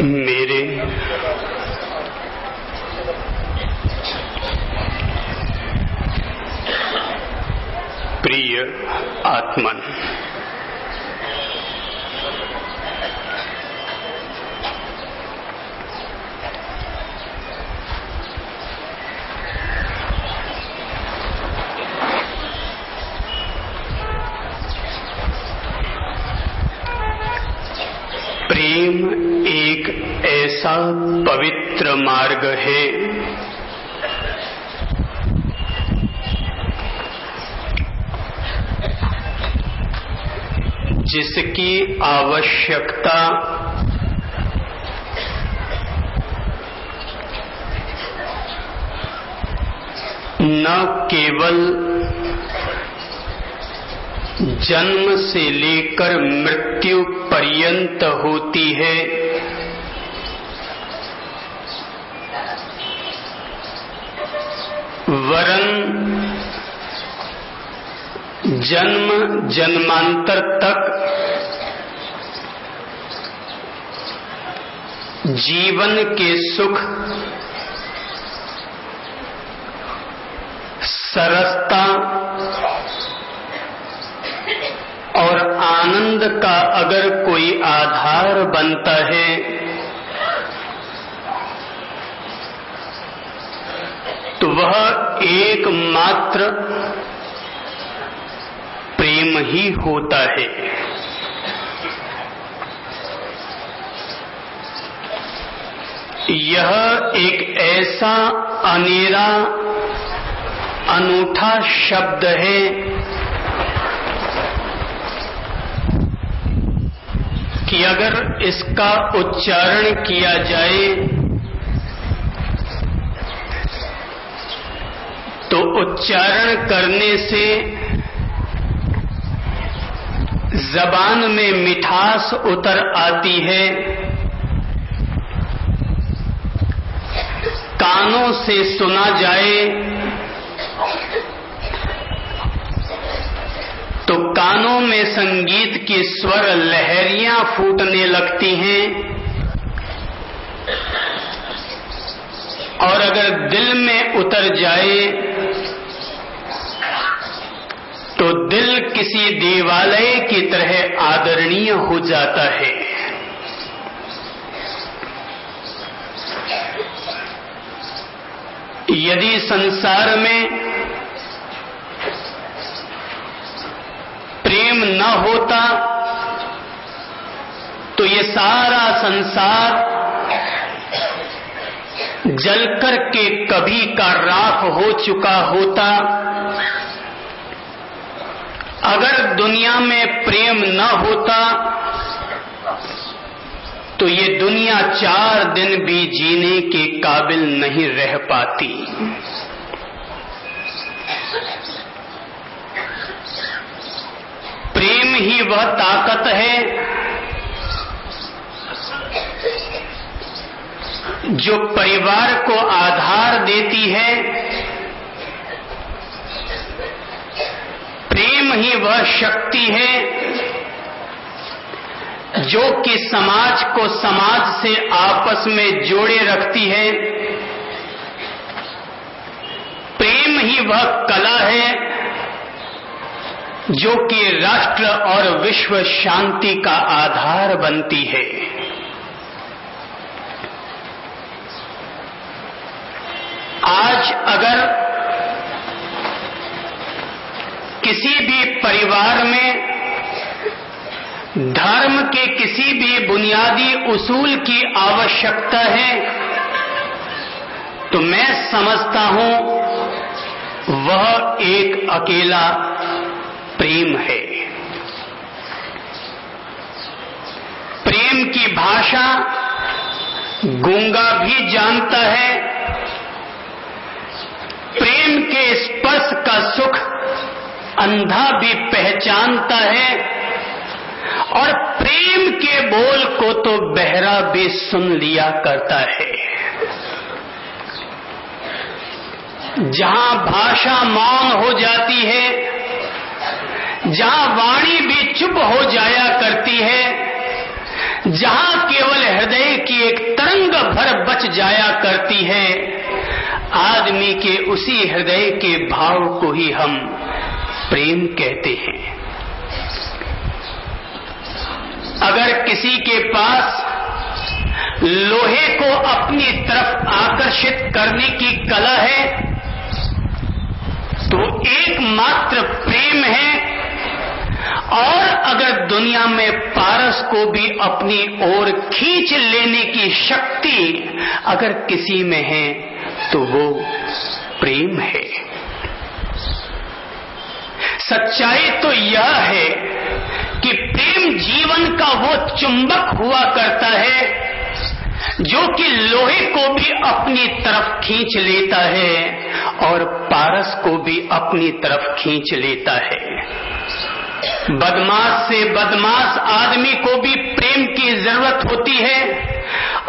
मेरे प्रिय आत्मन, प्रेम एक ऐसा पवित्र मार्ग है जिसकी आवश्यकता न केवल जन्म से लेकर मृत्यु पर्यंत होती है, वरन जन्म जन्मांतर तक जीवन के सुख, सरसता और आनंद का अगर कोई आधार बनता है तो वह एकमात्र प्रेम ही होता है। यह एक ऐसा अनेरा अनूठा शब्द है कि अगर इसका उच्चारण किया जाए तो उच्चारण करने से जबान में मिठास उतर आती है, कानों से सुना जाए तो कानों में संगीत की स्वर लहरियां फूटने लगती हैं, और अगर दिल में उतर जाए तो दिल किसी देवालय की तरह आदरणीय हो जाता है। यदि संसार में प्रेम न होता तो ये सारा संसार जलकर के कभी का राख हो चुका होता। अगर दुनिया में प्रेम न होता तो ये दुनिया 4 दिन भी जीने के काबिल नहीं रह पाती। प्रेम ही वह ताकत है जो परिवार को आधार देती है। प्रेम ही वह शक्ति है जो कि समाज को समाज से आपस में जोड़े रखती है। प्रेम ही वह कला है जो कि राष्ट्र और विश्व शांति का आधार बनती है। आज अगर किसी भी परिवार में धर्म के किसी भी बुनियादी उसूल की आवश्यकता है तो मैं समझता हूं वह एक अकेला प्रेम है। प्रेम की भाषा गूंगा भी जानता है, प्रेम के स्पर्श का सुख अंधा भी पहचानता है, और प्रेम के बोल को तो बहरा भी सुन लिया करता है। जहां भाषा मौन हो जाती है, जहां वाणी भी चुप हो जाया करती है, जहां केवल हृदय की एक जाया करती है, आदमी के उसी हृदय के भाव को ही हम प्रेम कहते हैं। अगर किसी के पास लोहे को अपनी तरफ आकर्षित करने की कला है तो एकमात्र प्रेम है, और अगर दुनिया में पारस को भी अपनी ओर खींच लेने की शक्ति अगर किसी में है तो वो प्रेम है। सच्चाई तो यह है कि प्रेम जीवन का वो चुंबक हुआ करता है जो कि लोहे को भी अपनी तरफ खींच लेता है और पारस को भी अपनी तरफ खींच लेता है। बदमाश से बदमाश आदमी को भी प्रेम की जरूरत होती है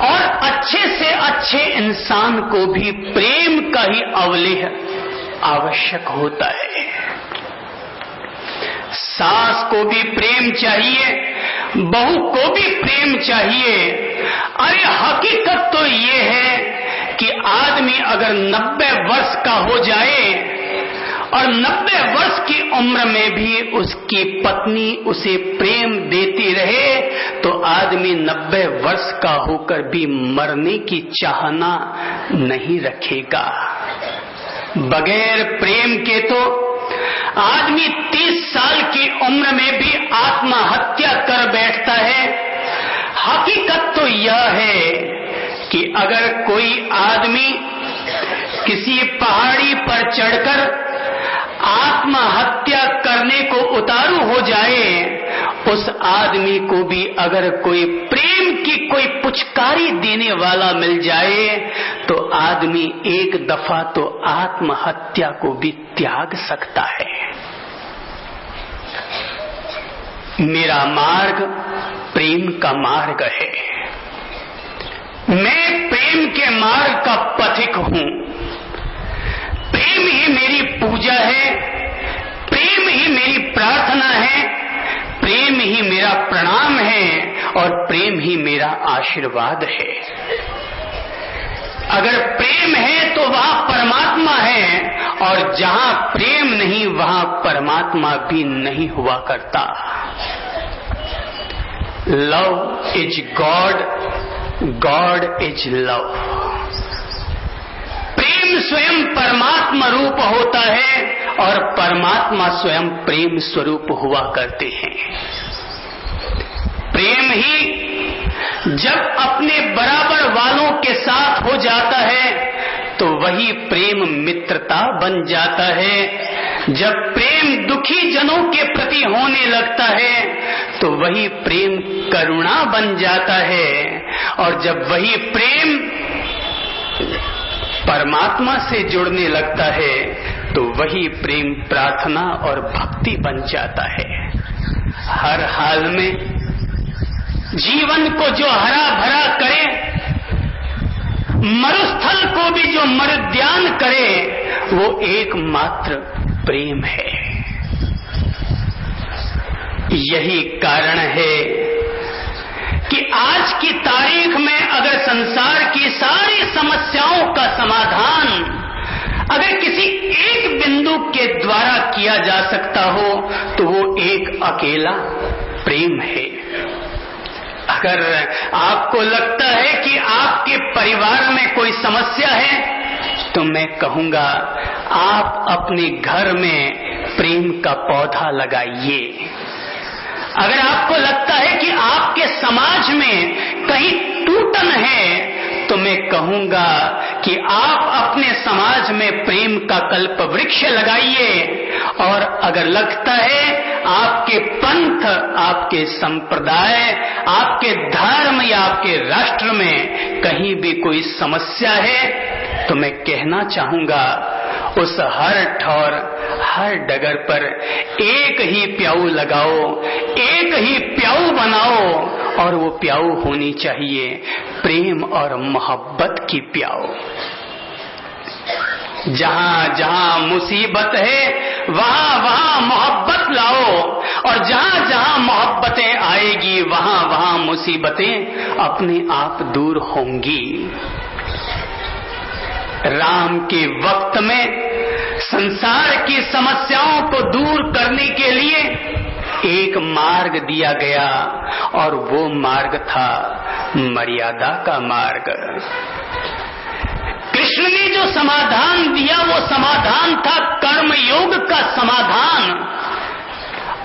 और अच्छे से अच्छे इंसान को भी प्रेम का ही अवलेह आवश्यक होता है। सास को भी प्रेम चाहिए, बहू को भी प्रेम चाहिए। अरे हकीकत तो ये है कि आदमी अगर 90 वर्ष का हो जाए और 90 वर्ष की उम्र में भी उसकी पत्नी उसे प्रेम देती रहे तो आदमी 90 वर्ष का होकर भी मरने की चाहना नहीं रखेगा। बगैर प्रेम के तो आदमी 30 साल की उम्र में भी आत्महत्या कर बैठता है। हकीकत तो यह है कि अगर कोई आदमी किसी पहाड़ी पर चढ़कर आत्महत्या करने को उतारू हो जाए, उस आदमी को भी अगर कोई प्रेम की कोई पुचकारी देने वाला मिल जाए तो आदमी एक दफा तो आत्महत्या को भी त्याग सकता है। मेरा मार्ग प्रेम का मार्ग है। मैं प्रेम के मार्ग का पथिक हूं। प्रेम ही मेरी पूजा है, प्रेम ही मेरी प्रार्थना है, प्रेम ही मेरा प्रणाम है और प्रेम ही मेरा आशीर्वाद है। अगर प्रेम है तो वहां परमात्मा है और जहां प्रेम नहीं वहां परमात्मा भी नहीं हुआ करता। Love is God, God is love. प्रेम स्वयं परमात्मा रूप होता है और परमात्मा स्वयं प्रेम स्वरूप हुआ करते हैं। प्रेम ही जब अपने बराबर वालों के साथ हो जाता है तो वही प्रेम मित्रता बन जाता है। जब प्रेम दुखी जनों के प्रति होने लगता है तो वही प्रेम करुणा बन जाता है, और जब वही प्रेम परमात्मा से जुड़ने लगता है तो वही प्रेम प्रार्थना और भक्ति बन जाता है। हर हाल में जीवन को जो हरा भरा करे, मरुस्थल को भी जो मरुद्यान करे, वो एकमात्र प्रेम है। यही कारण है कि आज की तारीख में अगर संसार की सारी समस्याओं का समाधान अगर किसी एक बिंदु के द्वारा किया जा सकता हो तो वो एक अकेला प्रेम है। अगर आपको लगता है कि आपके परिवार में कोई समस्या है तो मैं कहूंगा आप अपने घर में प्रेम का पौधा लगाइए। अगर आपको लगता है कि आपके समाज में कहीं टूटन है तो मैं कहूंगा कि आप अपने समाज में प्रेम का कल्प वृक्ष लगाइए। और अगर लगता है आपके पंथ, आपके संप्रदाय, आपके धर्म या आपके राष्ट्र में कहीं भी कोई समस्या है तो मैं कहना चाहूंगा उस हर ठौर, हर डगर पर एक ही प्याऊ लगाओ, एक ही प्याऊ बनाओ, और वो प्याऊ होनी चाहिए प्रेम और मोहब्बत की प्याऊ। जहां जहां मुसीबत है वहां वहां मोहब्बत लाओ, और जहां जहां मोहब्बतें आएगी वहां वहां मुसीबतें अपने आप दूर होंगी। राम के वक्त में संसार की समस्याओं को दूर करने के लिए एक मार्ग दिया गया और वो मार्ग था मर्यादा का मार्ग। कृष्ण ने जो समाधान दिया वो समाधान था कर्मयोग का समाधान,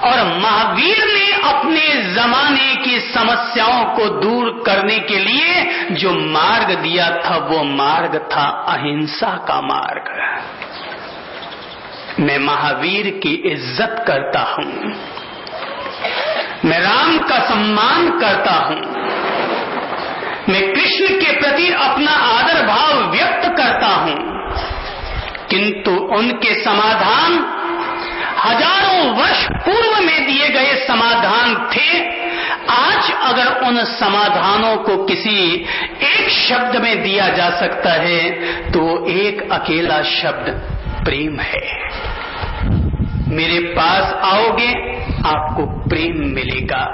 और महावीर ने अपने जमाने की समस्याओं को दूर करने के लिए जो मार्ग दिया था वो मार्ग था अहिंसा का मार्ग। मैं महावीर की इज्जत करता हूं, मैं राम का सम्मान करता हूं, मैं कृष्ण के प्रति अपना आदर भाव व्यक्त करता हूं, किंतु उनके समाधान हजारों वर्ष पूर्व में दिए गए समाधान थे। आज अगर उन समाधानों को किसी एक शब्द में दिया जा सकता है तो एक अकेला शब्द प्रेम है। मेरे पास आओगे आपको प्रेम मिलेगा।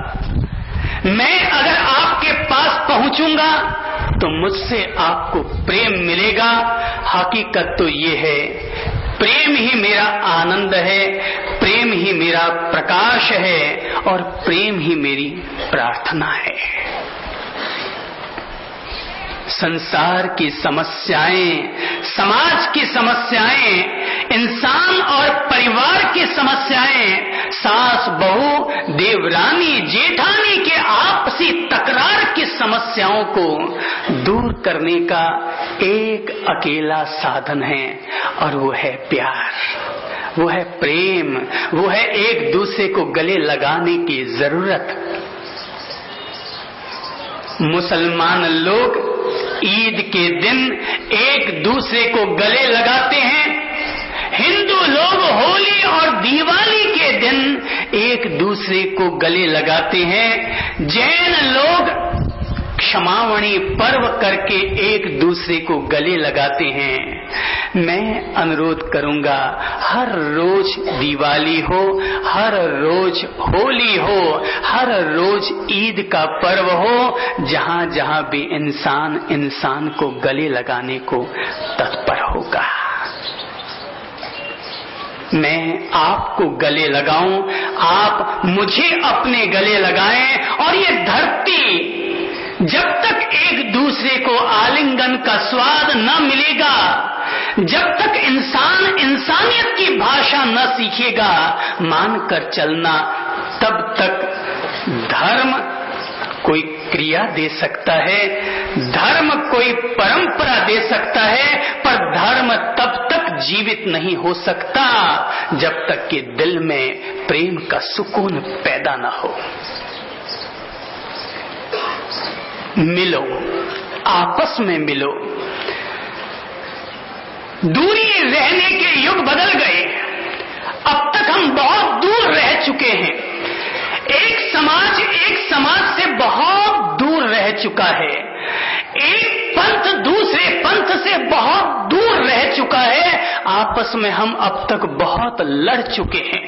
मैं अगर आपके पास पहुंचूंगा तो मुझसे आपको प्रेम मिलेगा। हकीकत तो ये है, प्रेम ही मेरा आनंद है, प्रेम ही मेरा प्रकाश है और प्रेम ही मेरी प्रार्थना है। संसार की समस्याएं, समाज की समस्याएं, इंसान और परिवार की समस्याएं, सास बहू देवरानी जेठानी के आपसी तकरार की समस्याओं को दूर करने का एक अकेला साधन है और वो है प्यार, वो है प्रेम, वो है एक दूसरे को गले लगाने की जरूरत। मुसलमान लोग ईद के दिन एक दूसरे को गले लगाते हैं, हिंदू लोग होली और दिवाली के दिन एक दूसरे को गले लगाते हैं, जैन लोग क्षमावणी पर्व करके एक दूसरे को गले लगाते हैं। मैं अनुरोध करूंगा, हर रोज दिवाली हो, हर रोज होली हो, हर रोज ईद का पर्व हो, जहां जहां भी इंसान इंसान को गले लगाने को तत्पर होगा। मैं आपको गले लगाऊं, आप मुझे अपने गले लगाएं, और ये धरती जब तक एक दूसरे को आलिंगन का स्वाद न मिलेगा, जब तक इंसान इंसानियत की भाषा न सीखेगा मानकर चलना, तब तक धर्म कोई क्रिया दे सकता है, धर्म कोई परंपरा दे सकता है, पर धर्म तब तक जीवित नहीं हो सकता जब तक कि दिल में प्रेम का सुकून पैदा न हो। मिलो, आपस में मिलो। दूरी रहने के युग बदल गए। अब तक हम बहुत दूर रह चुके हैं। एक समाज से बहुत दूर रह चुका है। एक पंथ दूसरे पंथ से बहुत दूर रह चुका है। आपस में हम अब तक बहुत लड़ चुके हैं।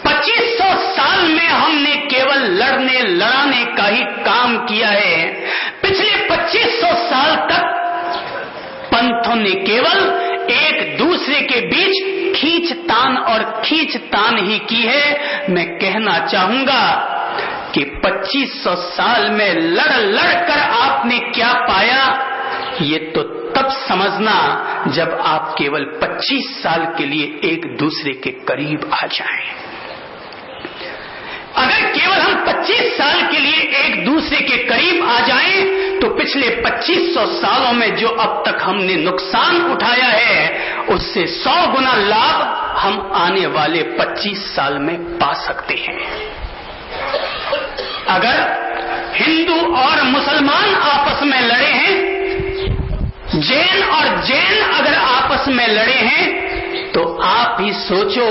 2500 साल में हमने केवल लड़ने लड़ाने का ही काम किया है। पिछले 2500 साल तक पंथों ने केवल एक दूसरे के बीच खींचतान और खींचतान ही की है। मैं कहना चाहूंगा कि 2500 साल में लड़ लड़ कर आपने क्या पाया, ये तो तब समझना जब आप केवल 25 साल के लिए एक दूसरे के करीब आ जाएं। अगर केवल हम 25 साल के लिए एक दूसरे के करीब आ जाएं, तो पिछले 2500 सालों में जो अब तक हमने नुकसान उठाया है, उससे 100 गुना लाभ हम आने वाले 25 साल में पा सकते हैं। अगर हिंदू और मुसलमान आपस में लड़े हैं, जैन और जैन अगर आपस में लड़े हैं, तो आप ही सोचो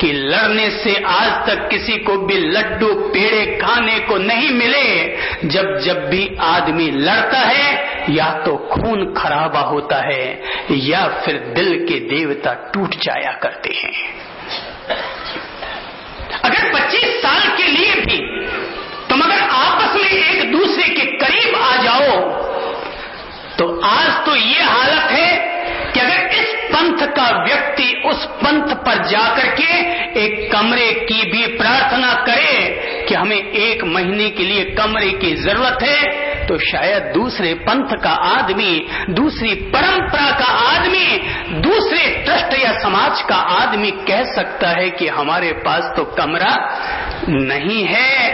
कि लड़ने से आज तक किसी को भी लड्डू पेड़े खाने को नहीं मिले। जब जब भी आदमी लड़ता है, या तो खून खराबा होता है या फिर दिल के देवता टूट जाया करते हैं। अगर 25 साल के लिए भी तुम अगर आपस में एक दूसरे के करीब आ जाओ, तो आज तो ये हालत है कि अगर इस पंथ का व्यक्ति उस पंथ पर जाकर के एक कमरे की भी प्रार्थना करे कि हमें 1 महीने के लिए कमरे की जरूरत है, तो शायद दूसरे पंथ का आदमी, दूसरी परंपरा का आदमी, दूसरे ट्रस्ट या समाज का आदमी कह सकता है कि हमारे पास तो कमरा नहीं है।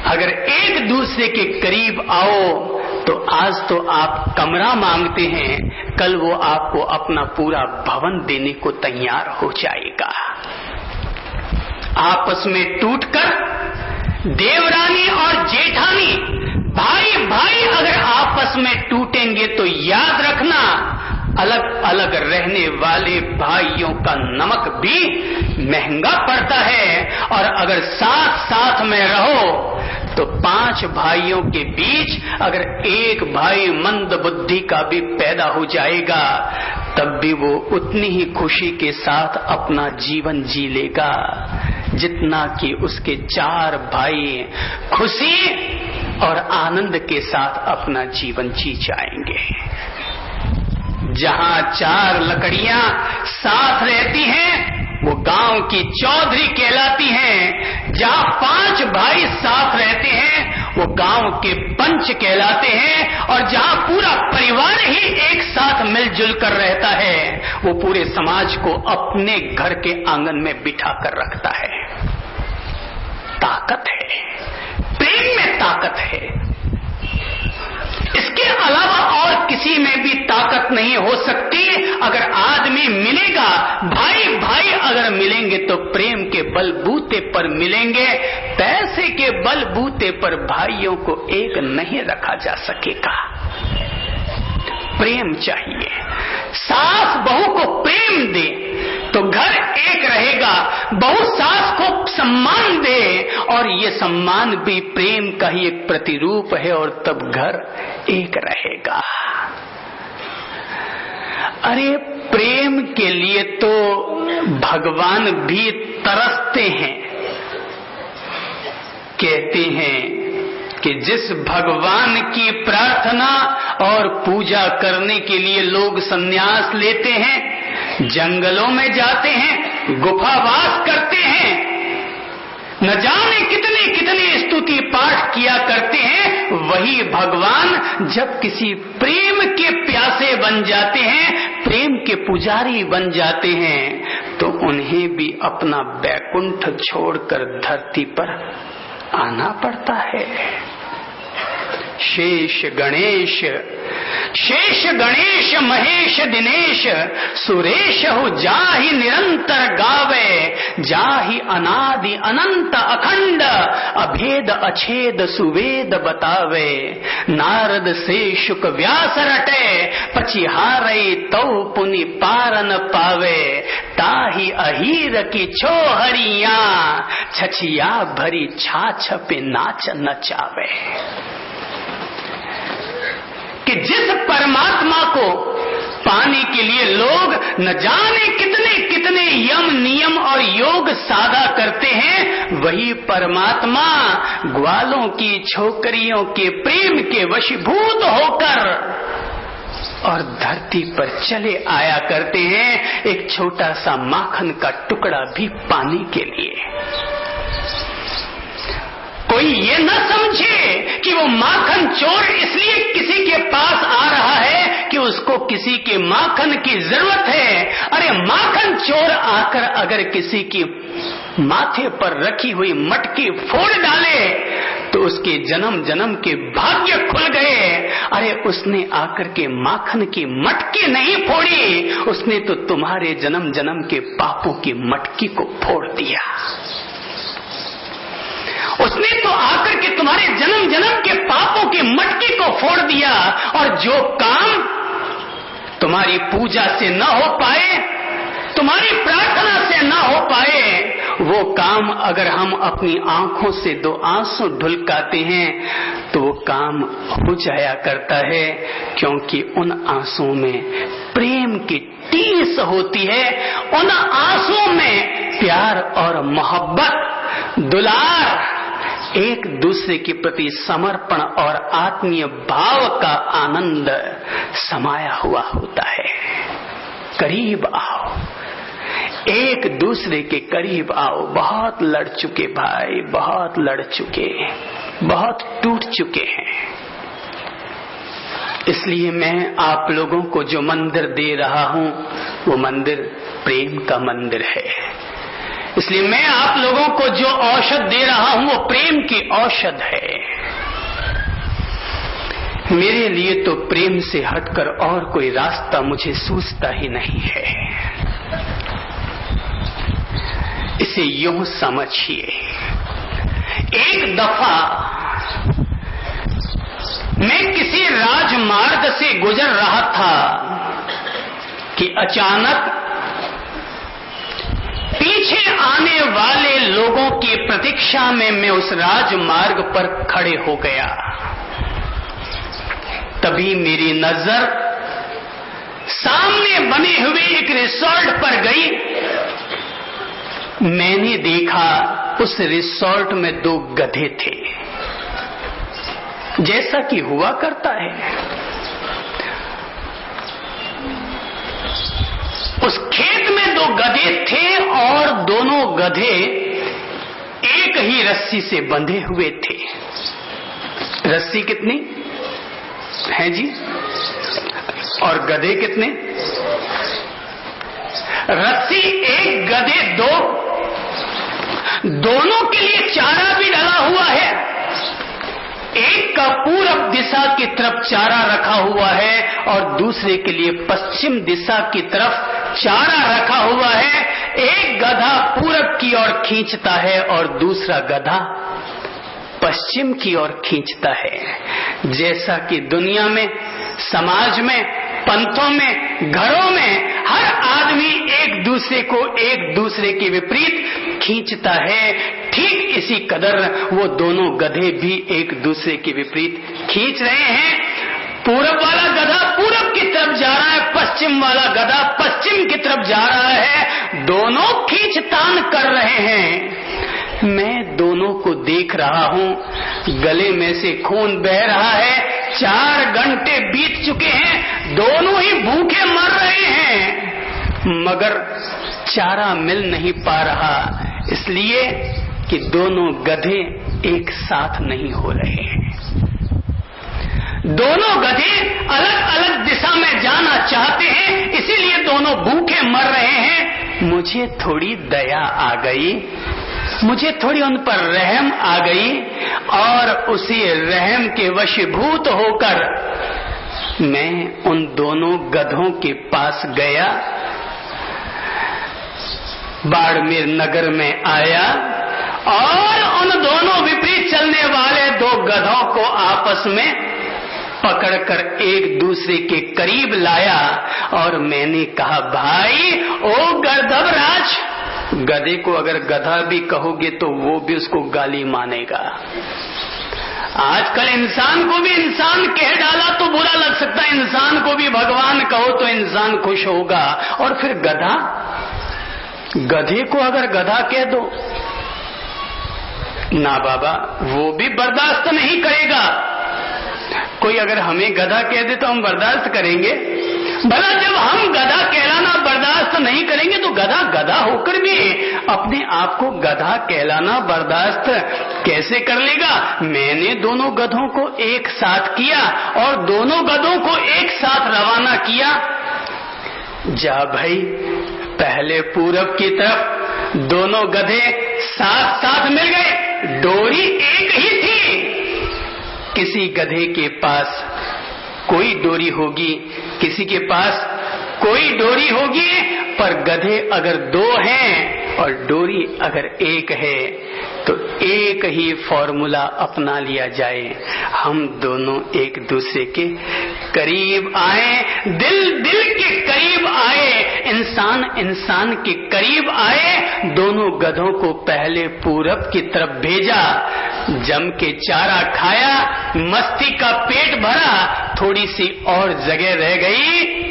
अगर एक दूसरे के करीब आओ तो आज तो आप कमरा मांगते हैं, कल वो आपको अपना पूरा भवन देने को तैयार हो जाएगा। आपस में टूटकर देवरानी और जेठानी, भाई भाई अगर आपस में टूटेंगे तो याद रखना, अलग अलग रहने वाले भाइयों का नमक भी महंगा पड़ता है। और अगर साथ साथ में रहो तो 5 भाइयों के बीच अगर एक भाई मंद बुद्धि का भी पैदा हो जाएगा, तब भी वो उतनी ही खुशी के साथ अपना जीवन जी लेगा जितना कि उसके 4 भाई खुशी और आनंद के साथ अपना जीवन जी जाएंगे। जहां 4 लकड़ियां साथ रहती हैं वो गांव की चौधरी कहलाती हैं, जहां 5 भाई साथ रहते हैं वो गांव के पंच कहलाते हैं, और जहां पूरा परिवार ही एक साथ मिलजुल कर रहता है वो पूरे समाज को अपने घर के आंगन में बिठा कर रखता है। ताकत है, प्रेम में ताकत है। इसके अलावा और किसी में भी ताकत नहीं हो सकती। अगर आदमी मिलेगा, भाई भाई अगर मिलेंगे तो प्रेम के बलबूते पर मिलेंगे। पैसे के बलबूते पर भाइयों को एक नहीं रखा जा सकेगा। प्रेम चाहिए। सास बहू को प्रेम दे तो घर एक रहेगा। बहू सास को सम्मान दे और ये सम्मान भी प्रेम का ही एक प्रतिरूप है, और तब घर एक रहेगा। अरे प्रेम के लिए तो भगवान भी तरसते हैं। कहते हैं कि जिस भगवान की प्रार्थना और पूजा करने के लिए लोग संन्यास लेते हैं, जंगलों में जाते हैं, गुफावास करते हैं, न जाने कितने कितने स्तुति पाठ किया करते हैं, वही भगवान जब किसी प्रेम के प्यासे बन जाते हैं, प्रेम के पुजारी बन जाते हैं, तो उन्हें भी अपना बैकुंठ छोड़कर धरती पर आना पड़ता है। शेष गणेश महेश दिनेश सुरेश हो जाहि निरंतर गावे, जाहि अनादि अनंत अखंड अभेद अछेद सुवेद बतावे। नारद से शुक व्यास रटे पचिहारे तौ पुनि पारन पावे, ताहि अहीर की छोहरिया छछिया भरी छाछ पे नाच नचावे। कि जिस परमात्मा को पाने के लिए लोग न जाने कितने कितने यम नियम और योग साधा करते हैं, वही परमात्मा ग्वालों की छोकरियों के प्रेम के वशीभूत होकर और धरती पर चले आया करते हैं, एक छोटा सा माखन का टुकड़ा भी पाने के लिए। कोई ये न समझे कि वो माखन चोर इसलिए किसी के पास आ रहा है कि उसको किसी के माखन की जरूरत है। अरे माखन चोर आकर अगर किसी की माथे पर रखी हुई मटकी फोड़ डाले तो उसके जन्म जन्म के भाग्य खुल गए। अरे उसने आकर के माखन की मटकी नहीं फोड़ी, उसने तो तुम्हारे जन्म जन्म के पापों की मटकी को फोड़ दिया। उसने तो आकर के तुम्हारे जन्म जन्म के पापों की मटकी को फोड़ दिया। और जो काम तुम्हारी पूजा से न हो पाए, तुम्हारी प्रार्थना से न हो पाए, वो काम अगर हम अपनी आंखों से 2 आंसू ढुलकाते हैं तो वो काम हो जाया करता है, क्योंकि उन आंसुओं में प्रेम की टीस होती है। उन आंसुओं में प्यार और मोहब्बत, दुलार, एक दूसरे के प्रति समर्पण और आत्मीय भाव का आनंद समाया हुआ होता है। करीब आओ, एक दूसरे के करीब आओ। बहुत लड़ चुके भाई, बहुत लड़ चुके, बहुत टूट चुके हैं। इसलिए मैं आप लोगों को जो मंदिर दे रहा हूं वो मंदिर प्रेम का मंदिर है। इसलिए मैं आप लोगों को जो औषध दे रहा हूं वो प्रेम की औषध है। मेरे लिए तो प्रेम से हटकर और कोई रास्ता मुझे सूझता ही नहीं है। इसे यूं समझिए, एक दफा मैं किसी राजमार्ग से गुजर रहा था कि अचानक पीछे आने वाले लोगों की प्रतीक्षा में मैं उस राजमार्ग पर खड़े हो गया। तभी मेरी नजर सामने बने हुए एक रिसोर्ट पर गई। मैंने देखा उस रिसोर्ट में 2 गधे थे, जैसा कि हुआ करता है। उस खेत में 2 गधे थे और दोनों गधे एक ही रस्सी से बंधे हुए थे। रस्सी कितनी है जी? और गधे कितने? रस्सी एक, गधे 2। दोनों के लिए चारा भी डाला हुआ है। एक का पूरब दिशा की तरफ चारा रखा हुआ है और दूसरे के लिए पश्चिम दिशा की तरफ चारा रखा हुआ है। एक गधा पूरब की ओर खींचता है और दूसरा गधा पश्चिम की ओर खींचता है। जैसा कि दुनिया में, समाज में, पंथों में, घरों में हर आदमी एक दूसरे को एक दूसरे के विपरीत खींचता है, ठीक इसी कदर वो दोनों गधे भी एक दूसरे के विपरीत खींच रहे हैं। पूरब वाला गधा पूरब की तरफ जा रहा है, पश्चिम वाला गधा पश्चिम की तरफ जा रहा है। दोनों खींचतान कर रहे हैं। मैं दोनों को देख रहा हूं। गले में से खून बह रहा है। 4 घंटे बीत चुके हैं। दोनों ही भूखे मर रहे हैं, मगर चारा मिल नहीं पा रहा, इसलिए कि दोनों गधे एक साथ नहीं हो रहे हैं। दोनों गधे अलग अलग दिशा में जाना चाहते हैं, इसीलिए दोनों भूखे मर रहे हैं। मुझे थोड़ी दया आ गई, मुझे थोड़ी उन पर रहम आ गई और उसी रहम के वशीभूत होकर मैं उन दोनों गधों के पास गया, बाड़मेर नगर में आया और उन दोनों विपरीत चलने वाले 2 गधों को आपस में पकड़कर एक दूसरे के करीब लाया और मैंने कहा, भाई ओ गर्दभराज। गधे को अगर गधा भी कहोगे तो वो भी उसको गाली मानेगा। आजकल इंसान को भी इंसान कह डाला तो बुरा लग सकता है, इंसान को भी भगवान कहो तो इंसान खुश होगा। और फिर गधा, गधे को अगर गधा कह दो, ना बाबा, वो भी बर्दाश्त नहीं करेगा। कोई अगर हमें गधा कह दे तो हम बर्दाश्त करेंगे? भला जब हम गधा कहलाना बर्दाश्त नहीं करेंगे तो गधा गधा होकर भी अपने आप को गधा कहलाना बर्दाश्त कैसे कर लेगा? मैंने दोनों गधों को एक साथ किया और दोनों गधों को एक साथ रवाना किया। जा भाई, पहले पूरब की तरफ दोनों गधे साथ साथ मिल गए। डोरी एक ही थी। किसी गधे के पास कोई डोरी होगी, किसी के पास कोई डोरी होगी, पर गधे अगर 2 हैं और डोरी अगर एक है तो एक ही फॉर्मूला अपना लिया जाए। हम दोनों एक दूसरे के करीब आए, दिल दिल के करीब आए, इंसान इंसान के करीब आए। दोनों गधों को पहले पूरब की तरफ भेजा, जम के चारा खाया, मस्ती का पेट भरा, थोड़ी सी और जगह रह गई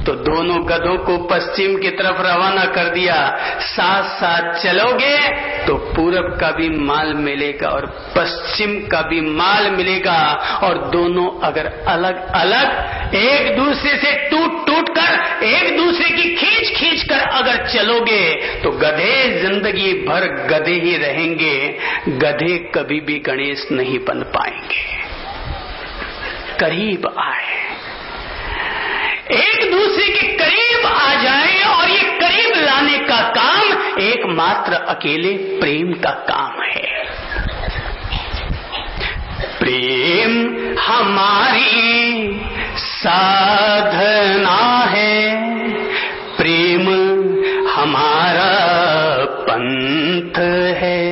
तो दोनों गधों को पश्चिम की तरफ रवाना कर दिया। साथ साथ चलोगे तो पूरब का भी माल मिलेगा और पश्चिम का भी माल मिलेगा। और दोनों अगर अलग अलग एक दूसरे से टूट टूट कर, एक दूसरे की खींच खींच कर अगर चलोगे तो गधे जिंदगी भर गधे ही रहेंगे। गधे कभी भी गणेश नहीं बन पाएंगे। करीब आए, एक दूसरे के करीब आ जाए, और ये करीब लाने का काम एकमात्र अकेले प्रेम का काम है। प्रेम हमारी साधना है, प्रेम हमारा पंथ है।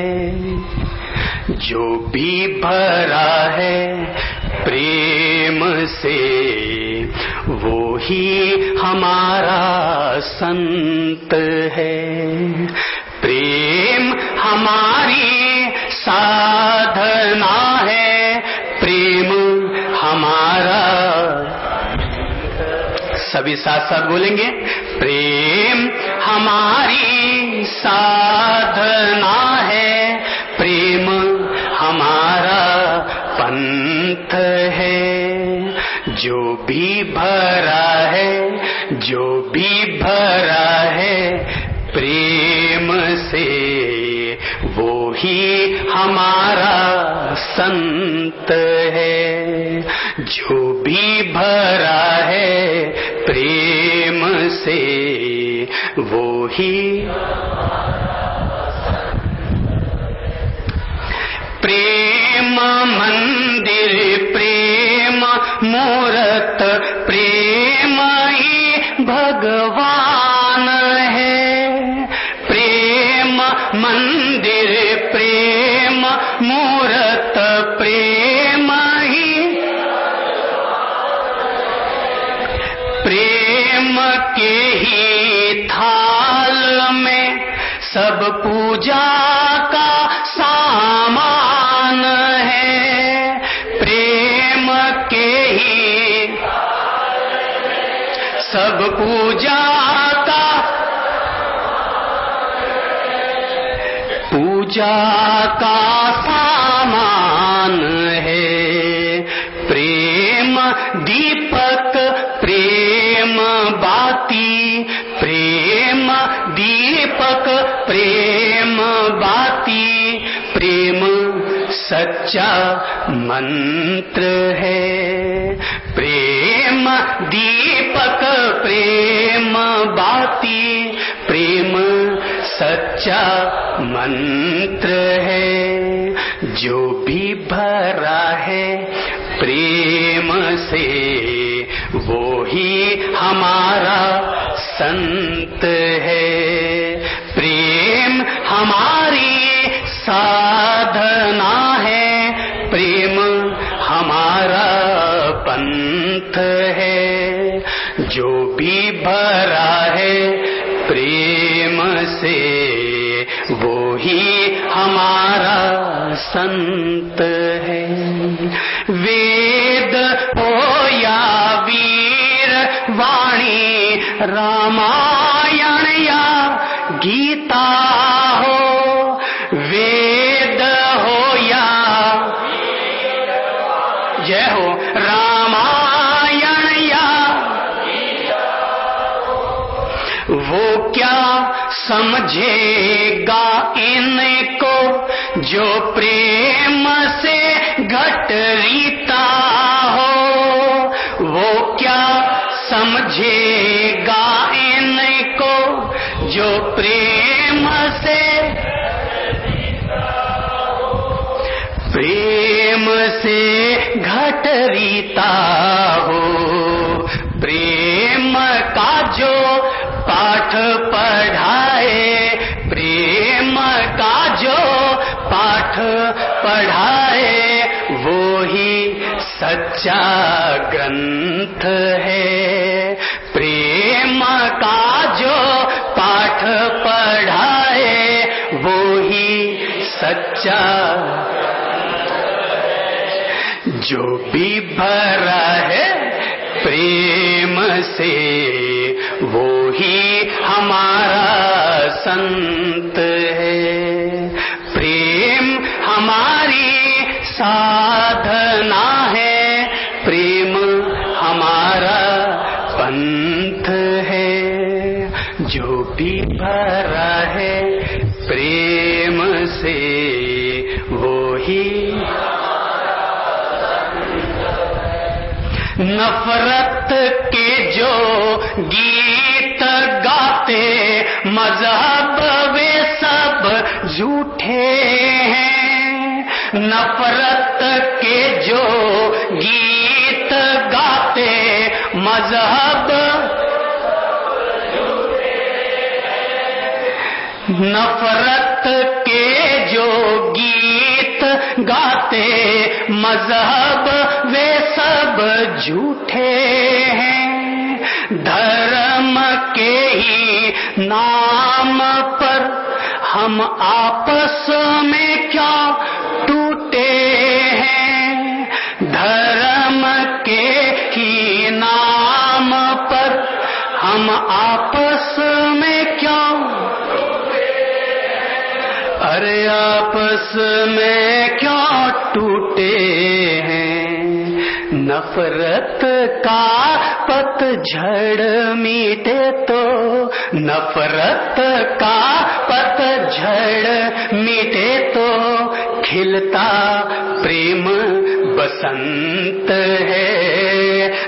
जो भी भरा है प्रेम से वो ही हमारा संत है। प्रेम हमारी साधना है, प्रेम हमारा, सभी साथ साथ बोलेंगे, प्रेम हमारी साधना है, प्रेम हमारा पंथ है। जो भी भरा है, जो भी भरा है प्रेम से वो ही हमारा संत है। जो भी भरा है प्रेम से वो ही प्रेम मंदिर, प्रेम मूरत, प्रेम ही भगवान है। प्रेम मंदिर, प्रेम मूरत, प्रेम ही, प्रेम के ही थाल में सब पूजा का सामान है। प्रेम के ही सब पूजा का, पूजा का सामान है। प्रेम दीपक, प्रेम बाती, प्रेम दीपक, प्रेम बाती, प्रेम सच्चा मंत्र है। प्रेम दीपक, प्रेम बाती, प्रेम सच्चा मंत्र है। जो भी भरा है प्रेम से वो ही हमारा संत है। प्रेम हमारी साधना है, प्रेम हमारा पंथ है। जो भी भरा है प्रेम से वो ही हमारा संत है। वेद हो या वीर वाणी, रामायण या गीता हो, वेद हो या जय हो, रामायण या वो क्या समझेगा इनको जो प्रेम से घट रीता हो। वो क्या समझेगा इनको जो प्रेम से, प्रेम से घट रीता हो। प्रेम का जो पाठ पढ़ाए, प्रेम का जो पाठ पढ़ाए वो ही सच्चा ग्रंथ है। प्रेम का जो पाठ पढ़ाए वो ही सच्चा, जो भी भरा है प्रेम से वो ही हमारा संत है। पंथ है, जो भी भरा है प्रेम से वो ही नफरत के जो गीत गाते मजहब वे सब झूठे हैं। नफरत के जो गीत गाते मजहब नफरत के जो गीत गाते मजहब वे सब झूठे हैं। धर्म के ही नाम पर हम आपस में क्या टूटे हैं। धर्म के ही नाम पर हम आपस में क्या अरे आपस में क्या टूटे हैं। नफरत का पतझड़ मीटे तो नफरत का पतझड़ मीटे तो खिलता प्रेम बसंत है।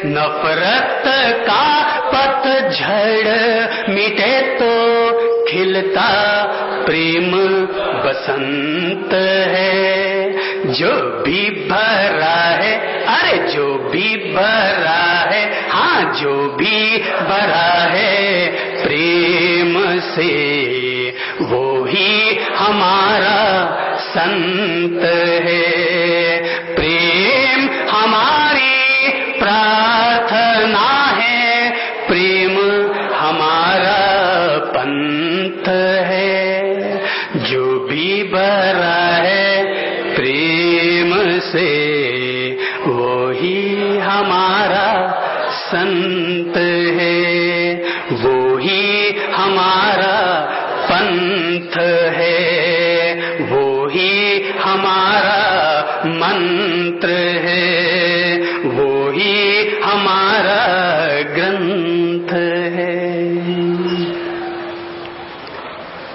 नफरत का पतझड़ मीटे तो खिलता प्रेम बसंत है। जो भी भरा है अरे जो भी भरा है हाँ जो भी भरा है प्रेम से वो ही हमारा संत है। प्रेम हमारी प्रार्थना है, प्रेम हमारा पंथ है। जो भी भरा है प्रेम से वो ही हमारा संत है, वो ही हमारा पंथ है, वो ही हमारा मंत्र है, वो ही हमारा ग्रंथ है।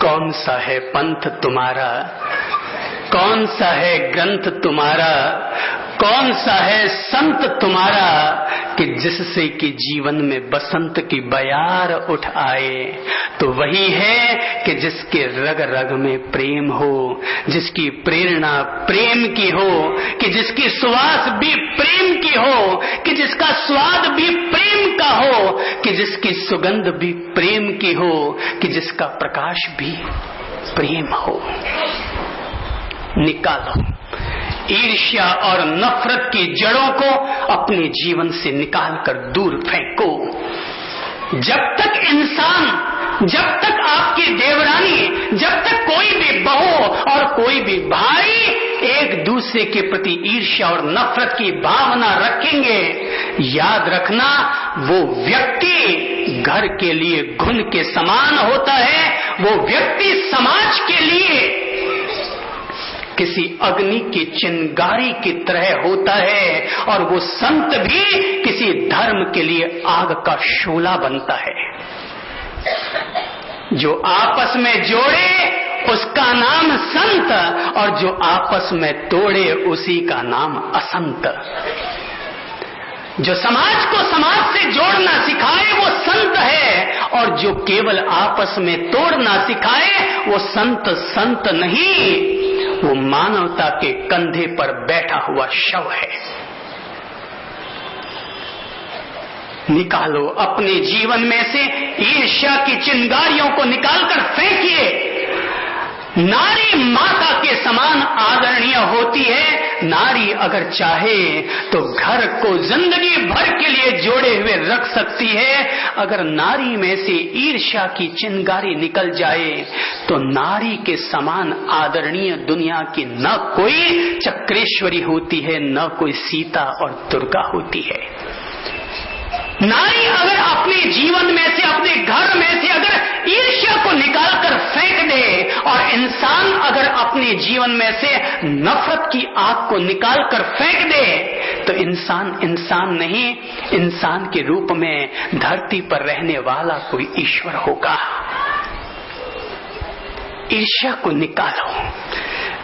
कौन सा है पंथ तुम्हारा, कौन सा है ग्रंथ तुम्हारा, कौन सा है संत तुम्हारा कि जिससे कि जीवन में बसंत की बयार उठ आए। तो वही है कि जिसके रग रग में प्रेम हो, जिसकी प्रेरणा प्रेम की हो, कि जिसकी सुवास भी प्रेम की हो, कि जिसका स्वाद भी प्रेम का हो, कि जिसकी सुगंध भी प्रेम की हो, कि जिसका प्रकाश भी प्रेम हो। निकालो ईर्ष्या और नफरत की जड़ों को अपने जीवन से निकालकर दूर फेंको। जब तक इंसान, जब तक आपकी देवरानी, जब तक कोई भी बहू और कोई भी भाई एक दूसरे के प्रति ईर्ष्या और नफरत की भावना रखेंगे, याद रखना वो व्यक्ति घर के लिए घुन के समान होता है, वो व्यक्ति समाज के लिए किसी अग्नि की चिंगारी की तरह होता है, और वो संत भी किसी धर्म के लिए आग का शोला बनता है। जो आपस में जोड़े उसका नाम संत, और जो आपस में तोड़े उसी का नाम असंत। जो समाज को समाज से जोड़ना सिखाए वो संत है, और जो केवल आपस में तोड़ना सिखाए वो संत संत नहीं, वो मानवता के कंधे पर बैठा हुआ शव है। निकालो अपने जीवन में से ईर्ष्या की चिंगारियों को निकालकर फेंकिए। नारी माता के समान आदरणीय होती है। नारी अगर चाहे तो घर को जिंदगी भर के लिए जोड़े हुए रख सकती है। अगर नारी में से ईर्ष्या की चिंगारी निकल जाए तो नारी के समान आदरणीय दुनिया की न कोई चक्रेश्वरी होती है, न कोई सीता और दुर्गा होती है। नारी अगर अपने जीवन में से, अपने घर में से अगर ईर्ष्या को निकालकर फेंक दे, और इंसान अगर अपने जीवन में से नफरत की आग को निकालकर फेंक दे, तो इंसान इंसान नहीं, इंसान के रूप में धरती पर रहने वाला कोई ईश्वर होगा। ईर्ष्या को निकालो।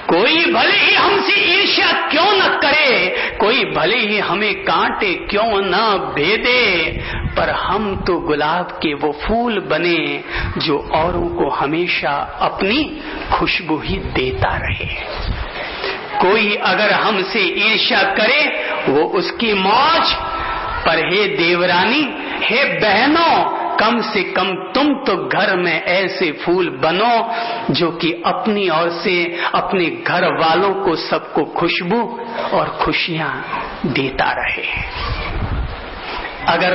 कोई भले ही हमसे ईर्ष्या क्यों न करे, कोई भले ही हमें कांटे क्यों न भेदे, पर हम तो गुलाब के वो फूल बने जो औरों को हमेशा अपनी खुशबू ही देता रहे। कोई अगर हमसे ईर्ष्या करे वो उसकी मौज, पर हे देवरानी, हे बहनों, कम से कम तुम तो घर में ऐसे फूल बनो जो कि अपनी ओर से अपने घर वालों को सबको खुशबू और खुशियां देता रहे। अगर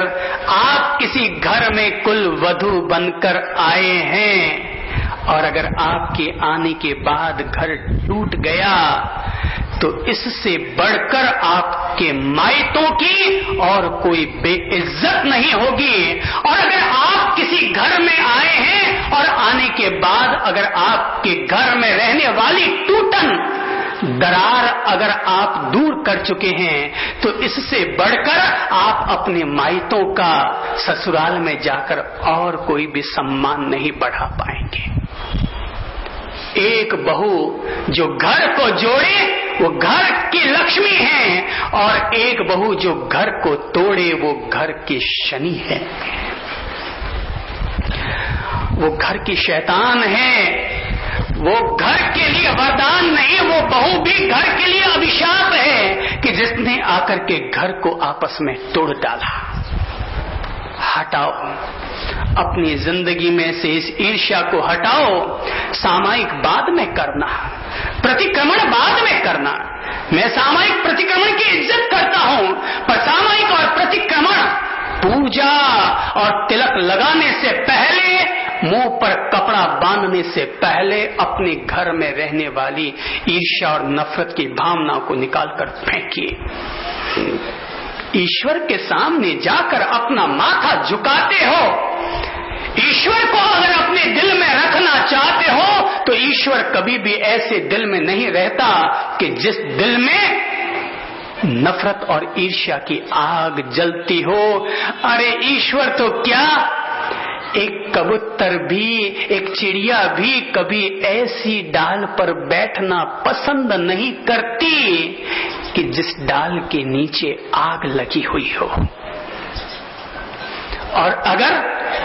आप किसी घर में कुल वधू बनकर आए हैं और अगर आपके आने के बाद घर टूट गया, तो इससे बढ़कर आपके मायतों की और कोई बेइज्जत नहीं होगी। और अगर आप किसी घर में आए हैं और आने के बाद अगर आपके घर में रहने वाली टूटन दरार अगर आप दूर कर चुके हैं, तो इससे बढ़कर आप अपने मायतों का ससुराल में जाकर और कोई भी सम्मान नहीं बढ़ा पाएंगे। एक बहू जो घर को जोड़े वो घर की लक्ष्मी है, और एक बहू जो घर को तोड़े वो घर की शनि है, वो घर की शैतान है। वो घर के लिए वरदान नहीं, वो बहू भी घर के लिए अभिशाप है कि जिसने आकर के घर को आपस में तोड़ डाला। हटाओ अपनी जिंदगी में से इस ईर्ष्या को हटाओ। सामायिक बाद में करना, प्रतिक्रमण बाद में करना। मैं सामायिक प्रतिक्रमण की इज्जत करता हूं, पर सामायिक और प्रतिक्रमण पूजा और तिलक लगाने से पहले, मुंह पर कपड़ा बांधने से पहले अपने घर में रहने वाली ईर्ष्या और नफरत की भावना को निकालकर फेंकिए। ईश्वर के सामने जाकर अपना माथा झुकाते हो। ईश्वर को अगर अपने दिल में रखना चाहते हो तो ईश्वर कभी भी ऐसे दिल में नहीं रहता कि जिस दिल में नफरत और ईर्ष्या की आग जलती हो। अरे ईश्वर तो क्या, एक कबूतर भी, एक चिड़िया भी कभी ऐसी डाल पर बैठना पसंद नहीं करती कि जिस डाल के नीचे आग लगी हुई हो। और अगर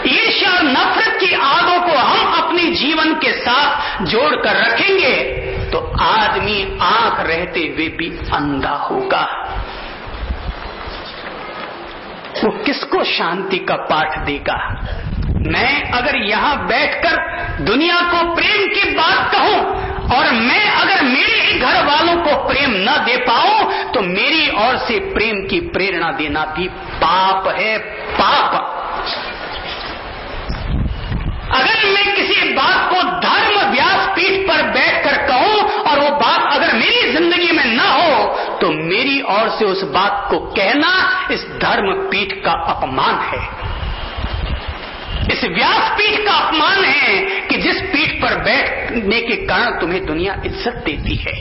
ईर्ष्या और नफरत की आगों को हम अपने जीवन के साथ जोड़कर रखेंगे तो आदमी आंख रहते हुए भी अंधा होगा। वो किसको शांति का पाठ देगा? मैं अगर यहां बैठकर दुनिया को प्रेम की बात कहूं और मैं अगर मेरे ही घर वालों को प्रेम न दे पाऊं तो मेरी ओर से प्रेम की प्रेरणा देना भी पाप है, पाप। अगर मैं किसी बात को धर्म व्यासपीठ पर बैठकर कहूं और वो बात अगर मेरी जिंदगी में न हो तो मेरी ओर से उस बात को कहना इस धर्म पीठ का अपमान है, इस व्यासपीठ का अपमान है कि जिस पीठ पर बैठने के कारण तुम्हें दुनिया इज्जत देती है।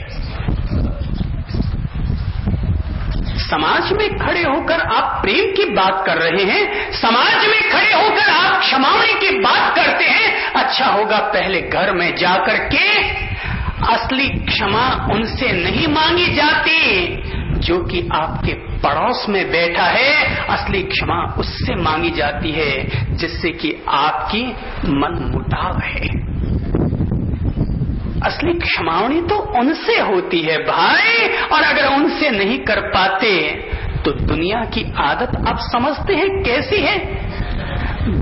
समाज में खड़े होकर आप प्रेम की बात कर रहे हैं, समाज में खड़े होकर आप क्षमावणी की बात करते हैं। अच्छा होगा पहले घर में जाकर के असली क्षमा उनसे नहीं मांगी जाती जो कि आपके पड़ोस में बैठा है, असली क्षमा उससे मांगी जाती है जिससे कि आपकी मन मुटाव है। असली क्षमावणी तो उनसे होती है भाई, और अगर उनसे नहीं कर पाते तो दुनिया की आदत आप समझते हैं कैसी है?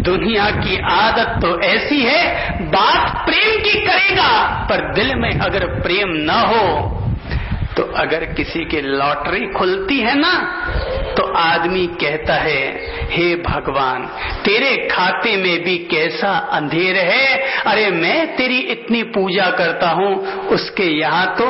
दुनिया की आदत तो ऐसी है, बात प्रेम की करेगा पर दिल में अगर प्रेम न हो तो अगर किसी की लॉटरी खुलती है ना तो आदमी कहता है हे भगवान तेरे खाते में भी कैसा अंधेर है। अरे मैं तेरी इतनी पूजा करता हूँ उसके यहाँ तो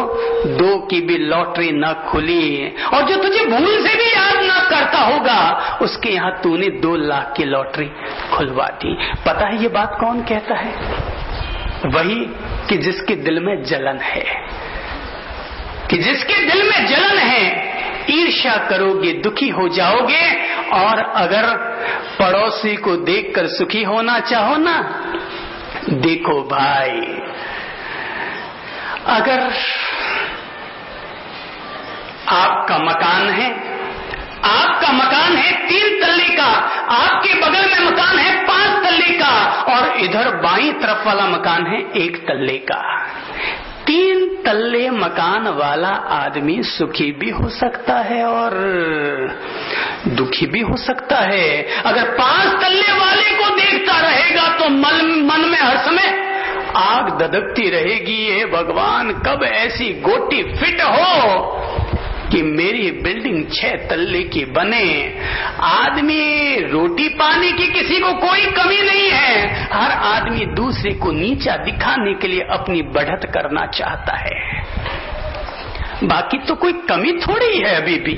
2 की भी लॉटरी न खुली, और जो तुझे भूल से भी याद न करता होगा उसके यहाँ तूने 2 लाख की लॉटरी खुलवा दी। पता है ये बात कौन कहता है? वही कि जिसके दिल में जलन है, कि जिसके दिल में जलन है ईर्ष्या करोगे दुखी हो जाओगे। और अगर पड़ोसी को देखकर सुखी होना चाहो ना, देखो भाई, अगर आपका मकान है, आपका मकान है 3 तल्ले का, आपके बगल में मकान है 5 तल्ले का, और इधर बाईं तरफ वाला मकान है 1 तल्ले का। 3 तल्ले मकान वाला आदमी सुखी भी हो सकता है और दुखी भी हो सकता है। अगर 5 तल्ले वाले को देखता रहेगा तो मन में हर समय आग दधकती रहेगी, हे भगवान कब ऐसी गोटी फिट हो कि मेरी बिल्डिंग 6 तल्ले की बने। आदमी रोटी पानी की किसी को कोई कमी नहीं है, हर आदमी दूसरे को नीचा दिखाने के लिए अपनी बढ़त करना चाहता है, बाकी तो कोई कमी थोड़ी है अभी भी।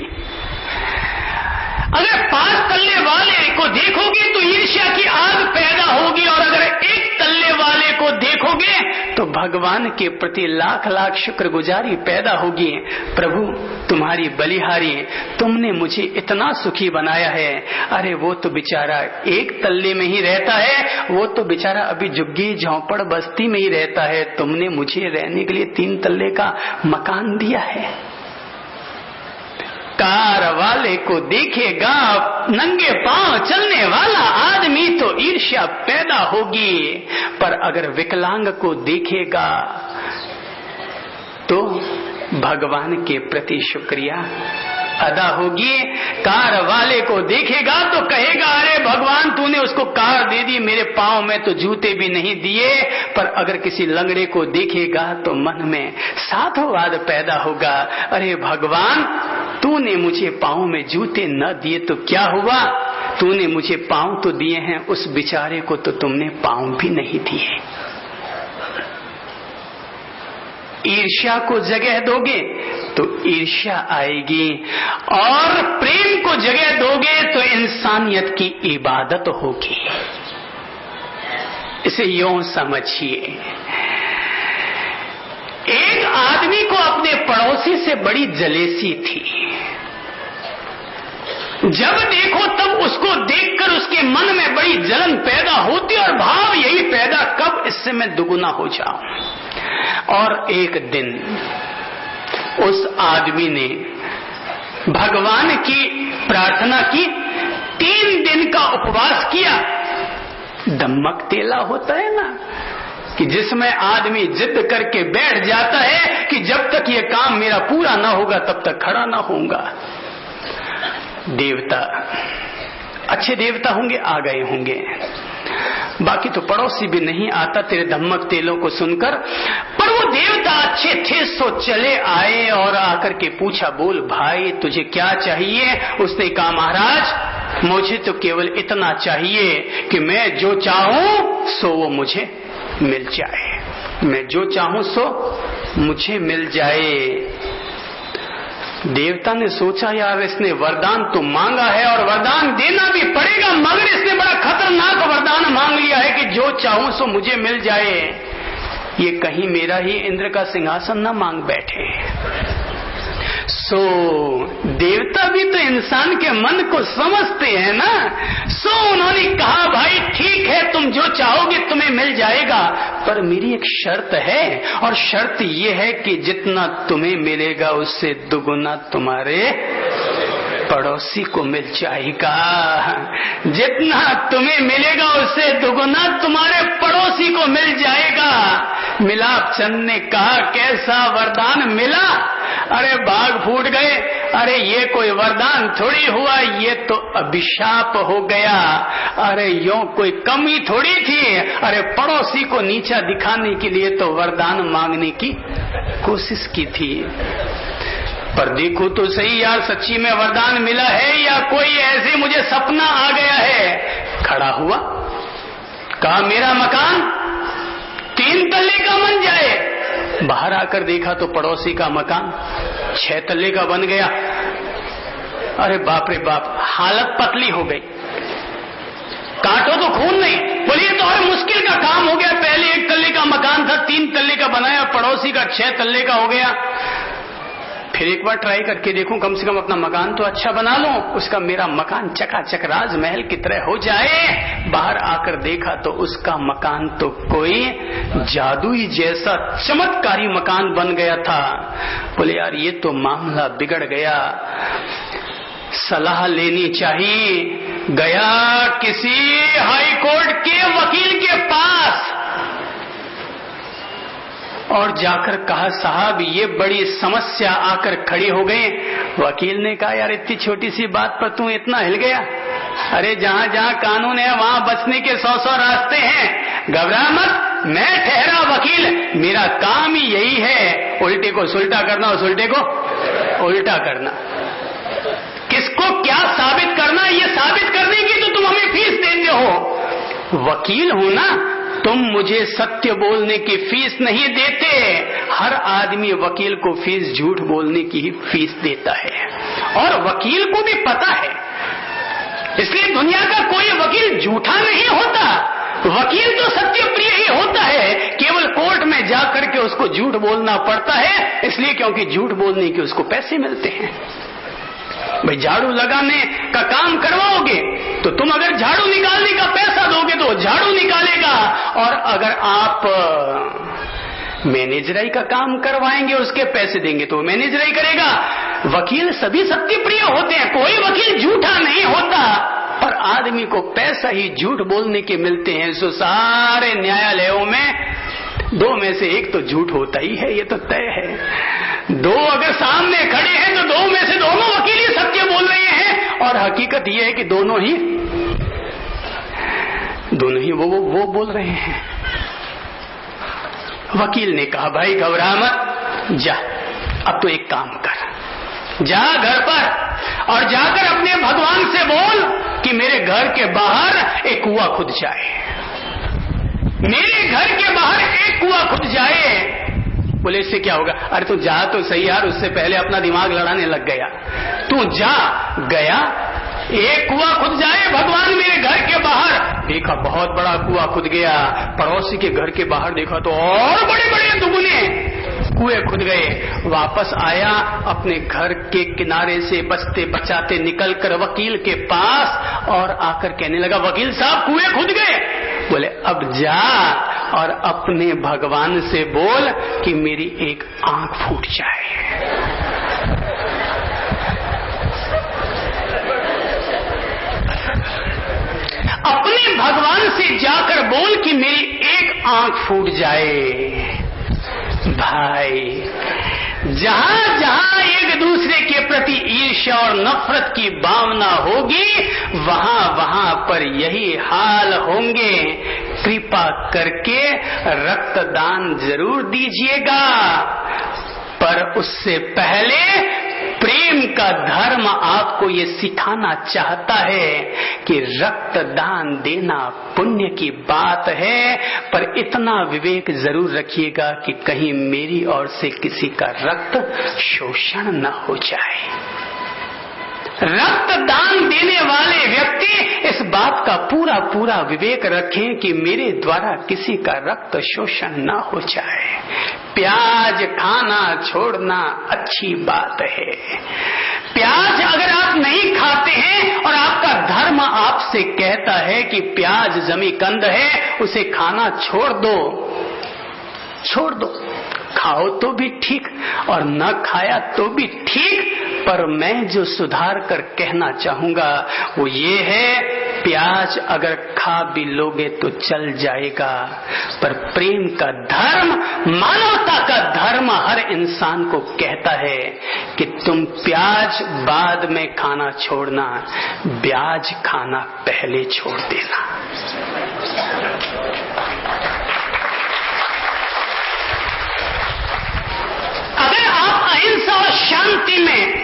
अगर 5 तल्ले वाले को देखोगे तो ईर्ष्या की आग पैदा होगी, और अगर 1 तल्ले वाले को देखोगे तो भगवान के प्रति लाख लाख शुक्रगुजारी पैदा होगी। प्रभु तुम्हारी बलिहारी, तुमने मुझे इतना सुखी बनाया है। अरे वो तो बेचारा 1 तल्ले में ही रहता है, वो तो बेचारा अभी झुग्गी झोंपड़ बस्ती में ही रहता है, तुमने मुझे रहने के लिए 3 तल्ले का मकान दिया है। कार वाले को देखेगा नंगे पांव चलने वाला आदमी तो ईर्ष्या पैदा होगी, पर अगर विकलांग को देखेगा तो भगवान के प्रति शुक्रिया अदा होगी। कार वाले को देखेगा तो कहेगा अरे भगवान तूने उसको कार दे दी, मेरे पांव में तो जूते भी नहीं दिए। पर अगर किसी लंगड़े को देखेगा तो मन में साधुवाद पैदा होगा, अरे भगवान तूने मुझे पांव में जूते न दिए तो क्या हुआ, तूने मुझे पांव तो दिए हैं, उस बेचारे को तो तुमने पांव भी नहीं दिए। ईर्ष्या को जगह दोगे तो ईर्ष्या आएगी, और प्रेम को जगह दोगे तो इंसानियत की इबादत होगी। इसे यूं समझिए, एक आदमी को अपने पड़ोसी से बड़ी जलेसी थी। जब देखो तब उसको देखकर उसके मन में बड़ी जलन पैदा होती, और भाव यही पैदा कब इससे मैं दुगुना हो जाऊं। और एक दिन उस आदमी ने भगवान की प्रार्थना की, 3 दिन का उपवास किया। दम्मक तेला होता है ना कि जिसमें आदमी जिद करके बैठ जाता है कि जब तक ये काम मेरा पूरा ना होगा तब तक खड़ा ना होऊंगा। देवता, अच्छे देवता होंगे, आ गए होंगे, बाकी तो पड़ोसी भी नहीं आता तेरे धमक तेलों को सुनकर। पर वो देवता अच्छे थे सो चले आए और आकर के पूछा, बोल भाई तुझे क्या चाहिए। उसने कहा महाराज मुझे तो केवल इतना चाहिए कि मैं जो चाहूं सो वो मुझे मिल जाए, मैं जो चाहूं सो मुझे मिल जाए। देवता ने सोचा यार इसने वरदान तो मांगा है और वरदान देना भी पड़ेगा, मगर इसने बड़ा खतरनाक वरदान मांग लिया है कि जो चाहूं सो मुझे मिल जाए। ये कहीं मेरा ही इंद्र का सिंहासन ना मांग बैठे। सो देवता भी तो इंसान के मन को समझते हैं ना। सो उन्होंने कहा भाई ठीक है तुम जो चाहोगे तुम्हें मिल जाएगा, पर मेरी एक शर्त है, और शर्त ये है कि जितना तुम्हें मिलेगा उससे दुगुना तुम्हारे पड़ोसी को मिल जाएगा। जितना तुम्हें मिलेगा उससे दुगुना तुम्हारे पड़ोसी को मिल जाएगा। मिलाप चंद ने कहा कैसा वरदान मिला। अरे भाग फूट गए। अरे ये कोई वरदान थोड़ी हुआ, ये तो अभिशाप हो गया। अरे यो कोई कमी थोड़ी थी। अरे पड़ोसी को नीचा दिखाने के लिए तो वरदान मांगने की कोशिश की थी। पर देखो तो सही यार सच्ची में वरदान मिला है या कोई ऐसे मुझे सपना आ गया है। खड़ा हुआ, कहा मेरा मकान 3 तल्ले का बन जाए। बाहर आकर देखा तो पड़ोसी का मकान 6 तल्ले का बन गया। अरे बाप रे बाप, हालत पतली हो गई। काटो तो खून नहीं। बोलिए तो और मुश्किल का काम हो गया। पहले 1 तल्ले का मकान था, 3 तल्ले का बनाया, पड़ोसी का 6 तल्ले का हो गया। फिर एक बार ट्राई करके देखूं, कम से कम अपना मकान तो अच्छा बना लूं, उसका मेरा मकान चकाचक राजमहल की तरह हो जाए। बाहर आकर देखा तो उसका मकान तो कोई जादुई जैसा चमत्कारी मकान बन गया था। बोले यार ये तो मामला बिगड़ गया, सलाह लेनी चाहिए। गया किसी हाई कोर्ट के वकील के पास और जाकर कहा साहब ये बड़ी समस्या आकर खड़ी हो गई। वकील ने कहा यार इतनी छोटी सी बात पर तू इतना हिल गया? अरे जहां जहां कानून है वहां बचने के 100 रास्ते हैं, घबरा मत। मैं ठहरा वकील, मेरा काम ही यही है, उल्टे को सुलटा करना और सुलटे को उल्टा करना। किसको क्या साबित करना, ये साबित करने की तो तुम हमें फीस देते हो। वकील हो ना तुम, मुझे सत्य बोलने की फीस नहीं देते। हर आदमी वकील को फीस झूठ बोलने की ही फीस देता है, और वकील को भी पता है। इसलिए दुनिया का कोई वकील झूठा नहीं होता, वकील तो सत्य प्रिय ही होता है। केवल कोर्ट में जाकर के उसको झूठ बोलना पड़ता है, इसलिए क्योंकि झूठ बोलने के उसको पैसे मिलते हैं। भाई झाड़ू लगाने का काम करवाओगे तो तुम अगर झाड़ू निकालने का पैसा दोगे तो झाड़ू निकालेगा, और अगर आप मैनेजराई का काम करवाएंगे उसके पैसे देंगे तो मैनेजराई करेगा। वकील सभी सत्य प्रिय होते हैं, कोई वकील झूठा नहीं होता, और आदमी को पैसा ही झूठ बोलने के मिलते हैं। सो सारे न्यायालयों में 2 में से 1 तो झूठ होता ही है, ये तो तय है। 2 अगर सामने खड़े हैं तो 2 में से दोनों वकील ही सत्य बोल रहे हैं, और हकीकत ये है कि दोनों ही वो बोल रहे हैं। वकील ने कहा भाई घबरा मत, जा अब तो एक काम कर, जा घर पर और जाकर अपने भगवान से बोल कि मेरे घर के बाहर एक कुआं खुद जाए, मेरे घर के बाहर एक कुआं खुद जाए। बोले इससे क्या होगा? अरे तू जा तो सही यार, उससे पहले अपना दिमाग लड़ाने लग गया। तू जा, गया, एक कुआं खुद जाए भगवान मेरे घर के बाहर। देखा बहुत बड़ा कुआं खुद गया, पड़ोसी के घर के बाहर देखा तो और बड़े बड़े दुगने कुएं खुद गए। वापस आया, अपने घर के किनारे से बचते बचाते निकलकर वकील के पास और आकर कहने लगा वकील साहब कुएं खुद गए। बोले अब जा और अपने भगवान से बोल कि मेरी एक आंख फूट जाए। अपने भगवान से जाकर बोल कि मेरी एक आंख फूट जाए। भाई जहां जहां एक दूसरे के प्रति ईर्ष्या और नफरत की भावना होगी वहां वहां पर यही हाल होंगे। कृपा करके रक्तदान जरूर दीजिएगा, पर उससे पहले प्रेम का धर्म आपको ये सिखाना चाहता है कि रक्तदान देना पुण्य की बात है, पर इतना विवेक जरूर रखिएगा कि कहीं मेरी ओर से किसी का रक्त शोषण न हो जाए। रक्तदान देने वाले व्यक्ति इस बात का पूरा पूरा विवेक रखें कि मेरे द्वारा किसी का रक्त शोषण न हो जाए। प्याज खाना छोड़ना अच्छी बात है। प्याज अगर आप नहीं खाते हैं और आपका धर्म आपसे कहता है कि प्याज जमीकंद है, उसे खाना छोड़ दो, छोड़ दो। खाओ तो भी ठीक और न खाया तो भी ठीक, पर मैं जो सुधार कर कहना चाहूंगा वो ये है प्याज अगर खा भी लोगे तो चल जाएगा, पर प्रेम का धर्म, मानवता का धर्म हर इंसान को कहता है कि तुम प्याज बाद में खाना छोड़ना, ब्याज खाना पहले छोड़ देना। अगर आप अहिंसा और शांति में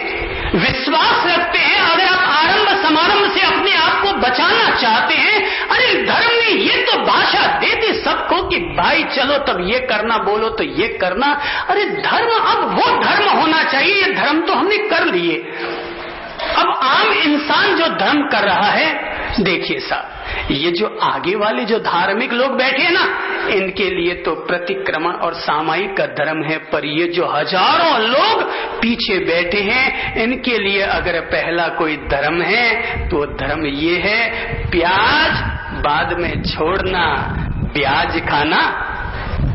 विश्वास रखते हैं, अगर आप आरंभ समारंभ से अपने आप को बचाना चाहते हैं, अरे धर्म ने ये तो भाषा दे दी सबको कि भाई चलो तब ये करना, बोलो तो ये करना। अरे धर्म अब वो धर्म होना चाहिए, ये धर्म तो हमने कर लिए। अब आम इंसान जो धर्म कर रहा है देखिए साहब, ये जो आगे वाले जो धार्मिक लोग बैठे हैं ना, इनके लिए तो प्रतिक्रमण और सामायिक का धर्म है, पर ये जो हजारों लोग पीछे बैठे हैं, इनके लिए अगर पहला कोई धर्म है तो धर्म ये है, प्याज बाद में छोड़ना, ब्याज खाना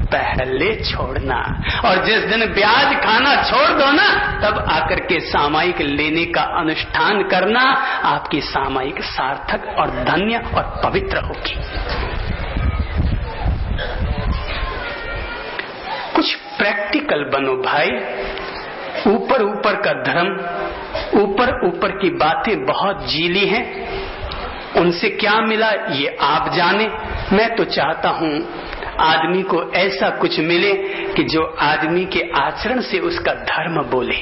पहले छोड़ना। और जिस दिन ब्याज खाना छोड़ दो ना, तब आकर के सामायिक लेने का अनुष्ठान करना, आपकी सामायिक सार्थक और धन्य और पवित्र होगी। कुछ प्रैक्टिकल बनो भाई। ऊपर ऊपर का धर्म, ऊपर ऊपर की बातें बहुत जीली हैं, उनसे क्या मिला ये आप जाने। मैं तो चाहता हूं आदमी को ऐसा कुछ मिले कि जो आदमी के आचरण से उसका धर्म बोले।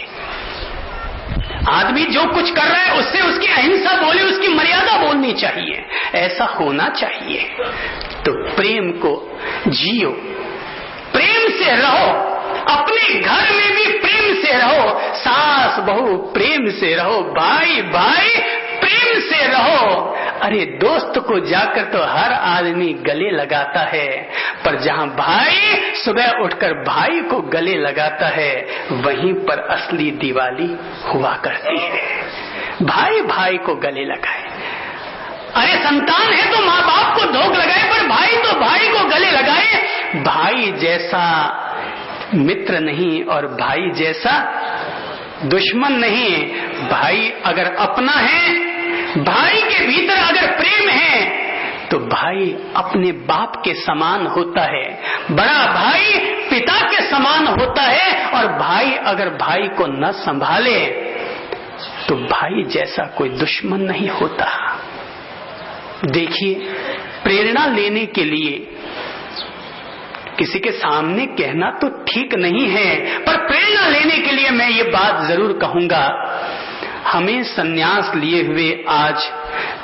आदमी जो कुछ कर रहा है उससे उसकी अहिंसा बोले, उसकी मर्यादा बोलनी चाहिए, ऐसा होना चाहिए। तो प्रेम को जियो, प्रेम से रहो, अपने घर में भी प्रेम से रहो, सास बहू प्रेम से रहो, भाई भाई प्रेम से रहो। अरे दोस्त को जाकर तो हर आदमी गले लगाता है, पर जहां भाई सुबह उठकर भाई को गले लगाता है, वहीं पर असली दिवाली हुआ करती है। भाई भाई को गले लगाए। अरे संतान है तो माँ बाप को धोख लगाए, पर भाई तो भाई को गले लगाए। भाई जैसा मित्र नहीं और भाई जैसा दुश्मन नहीं। भाई अगर अपना है, भाई के भीतर अगर प्रेम है, तो भाई अपने बाप के समान होता है, बड़ा भाई पिता के समान होता है। और भाई अगर भाई को न संभाले तो भाई जैसा कोई दुश्मन नहीं होता। देखिए, प्रेरणा लेने के लिए किसी के सामने कहना तो ठीक नहीं है, पर प्रेरणा लेने के लिए मैं ये बात जरूर कहूंगा। हमें सन्यास लिए हुए आज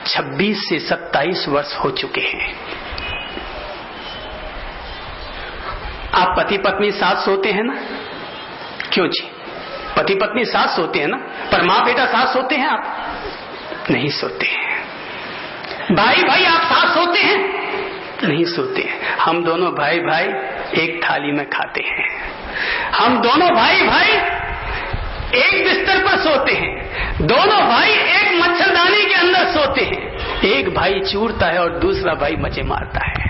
26 से 27 वर्ष हो चुके हैं। आप पति पत्नी साथ सोते हैं ना? क्यों जी? पति पत्नी साथ सोते हैं ना, पर माँ बेटा साथ सोते हैं? आप नहीं सोते हैं। भाई भाई आप साथ सोते हैं? नहीं सोते हैं। हम दोनों भाई भाई एक थाली में खाते हैं, हम दोनों भाई भाई एक बिस्तर पर सोते हैं, दोनों भाई एक मच्छरदानी के अंदर सोते हैं। एक भाई चूरता है और दूसरा भाई मजे मारता है।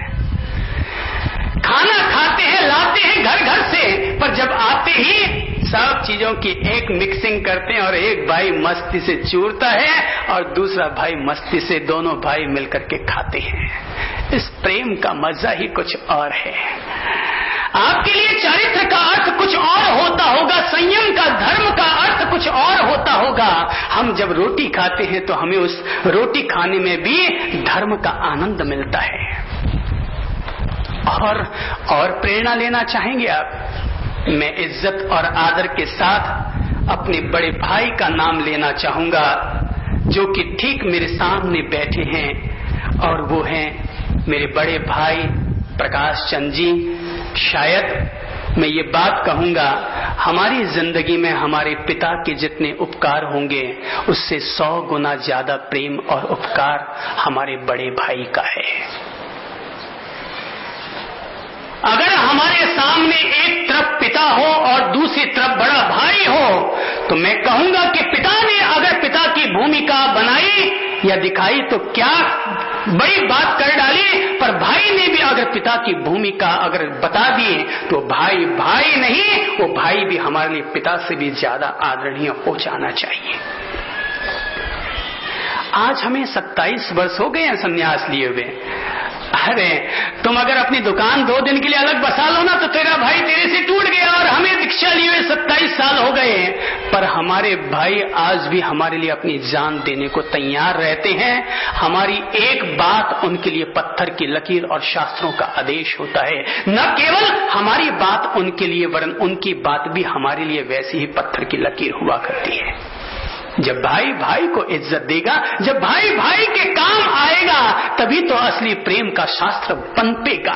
खाना खाते हैं, लाते हैं घर घर से, पर जब आते ही सब चीजों की एक मिक्सिंग करते हैं और एक भाई मस्ती से चूरता है और दूसरा भाई मस्ती से, दोनों भाई मिलकर के खाते हैं। इस प्रेम का मजा ही कुछ और है। आपके लिए चारित्र का अर्थ कुछ और होता होगा, संयम का, धर्म का अर्थ कुछ और होता होगा। हम जब रोटी खाते हैं तो हमें उस रोटी खाने में भी धर्म का आनंद मिलता है। और प्रेरणा लेना चाहेंगे आप? मैं इज्जत और आदर के साथ अपने बड़े भाई का नाम लेना चाहूंगा, जो कि ठीक मेरे सामने बैठे हैं, और वो हैं मेरे बड़े भाई प्रकाश चंद जी। शायद मैं ये बात कहूंगा, हमारी जिंदगी में हमारे पिता के जितने उपकार होंगे, उससे 100 गुना ज्यादा प्रेम और उपकार हमारे बड़े भाई का है। अगर हमारे सामने एक तरफ पिता हो और दूसरी तरफ बड़ा भाई हो, तो मैं कहूंगा कि पिता ने अगर पिता की भूमिका बनाई या दिखाई तो क्या बड़ी बात कर डाली, पर भाई ने भी अगर पिता की भूमिका अगर बता दी तो भाई भाई नहीं, वो भाई भी हमारे लिए पिता से भी ज्यादा आदरणीय हो जाना चाहिए। आज हमें 27 वर्ष हो गए हैं संन्यास लिए हुए। अरे तुम अगर अपनी दुकान 2 दिन के लिए अलग बसा लो ना, तो तेरा भाई तेरे से टूट गया, और हमें दीक्षा लिए हुए 27 साल हो गए, पर हमारे भाई आज भी हमारे लिए अपनी जान देने को तैयार रहते हैं। हमारी एक बात उनके लिए पत्थर की लकीर और शास्त्रों का आदेश होता है। न केवल हमारी बात उनके लिए, वरन उनकी बात भी हमारे लिए वैसी ही पत्थर की लकीर हुआ करती है। जब भाई भाई को इज्जत देगा, जब भाई भाई के काम आएगा, तभी तो असली प्रेम का शास्त्र पनपेगा।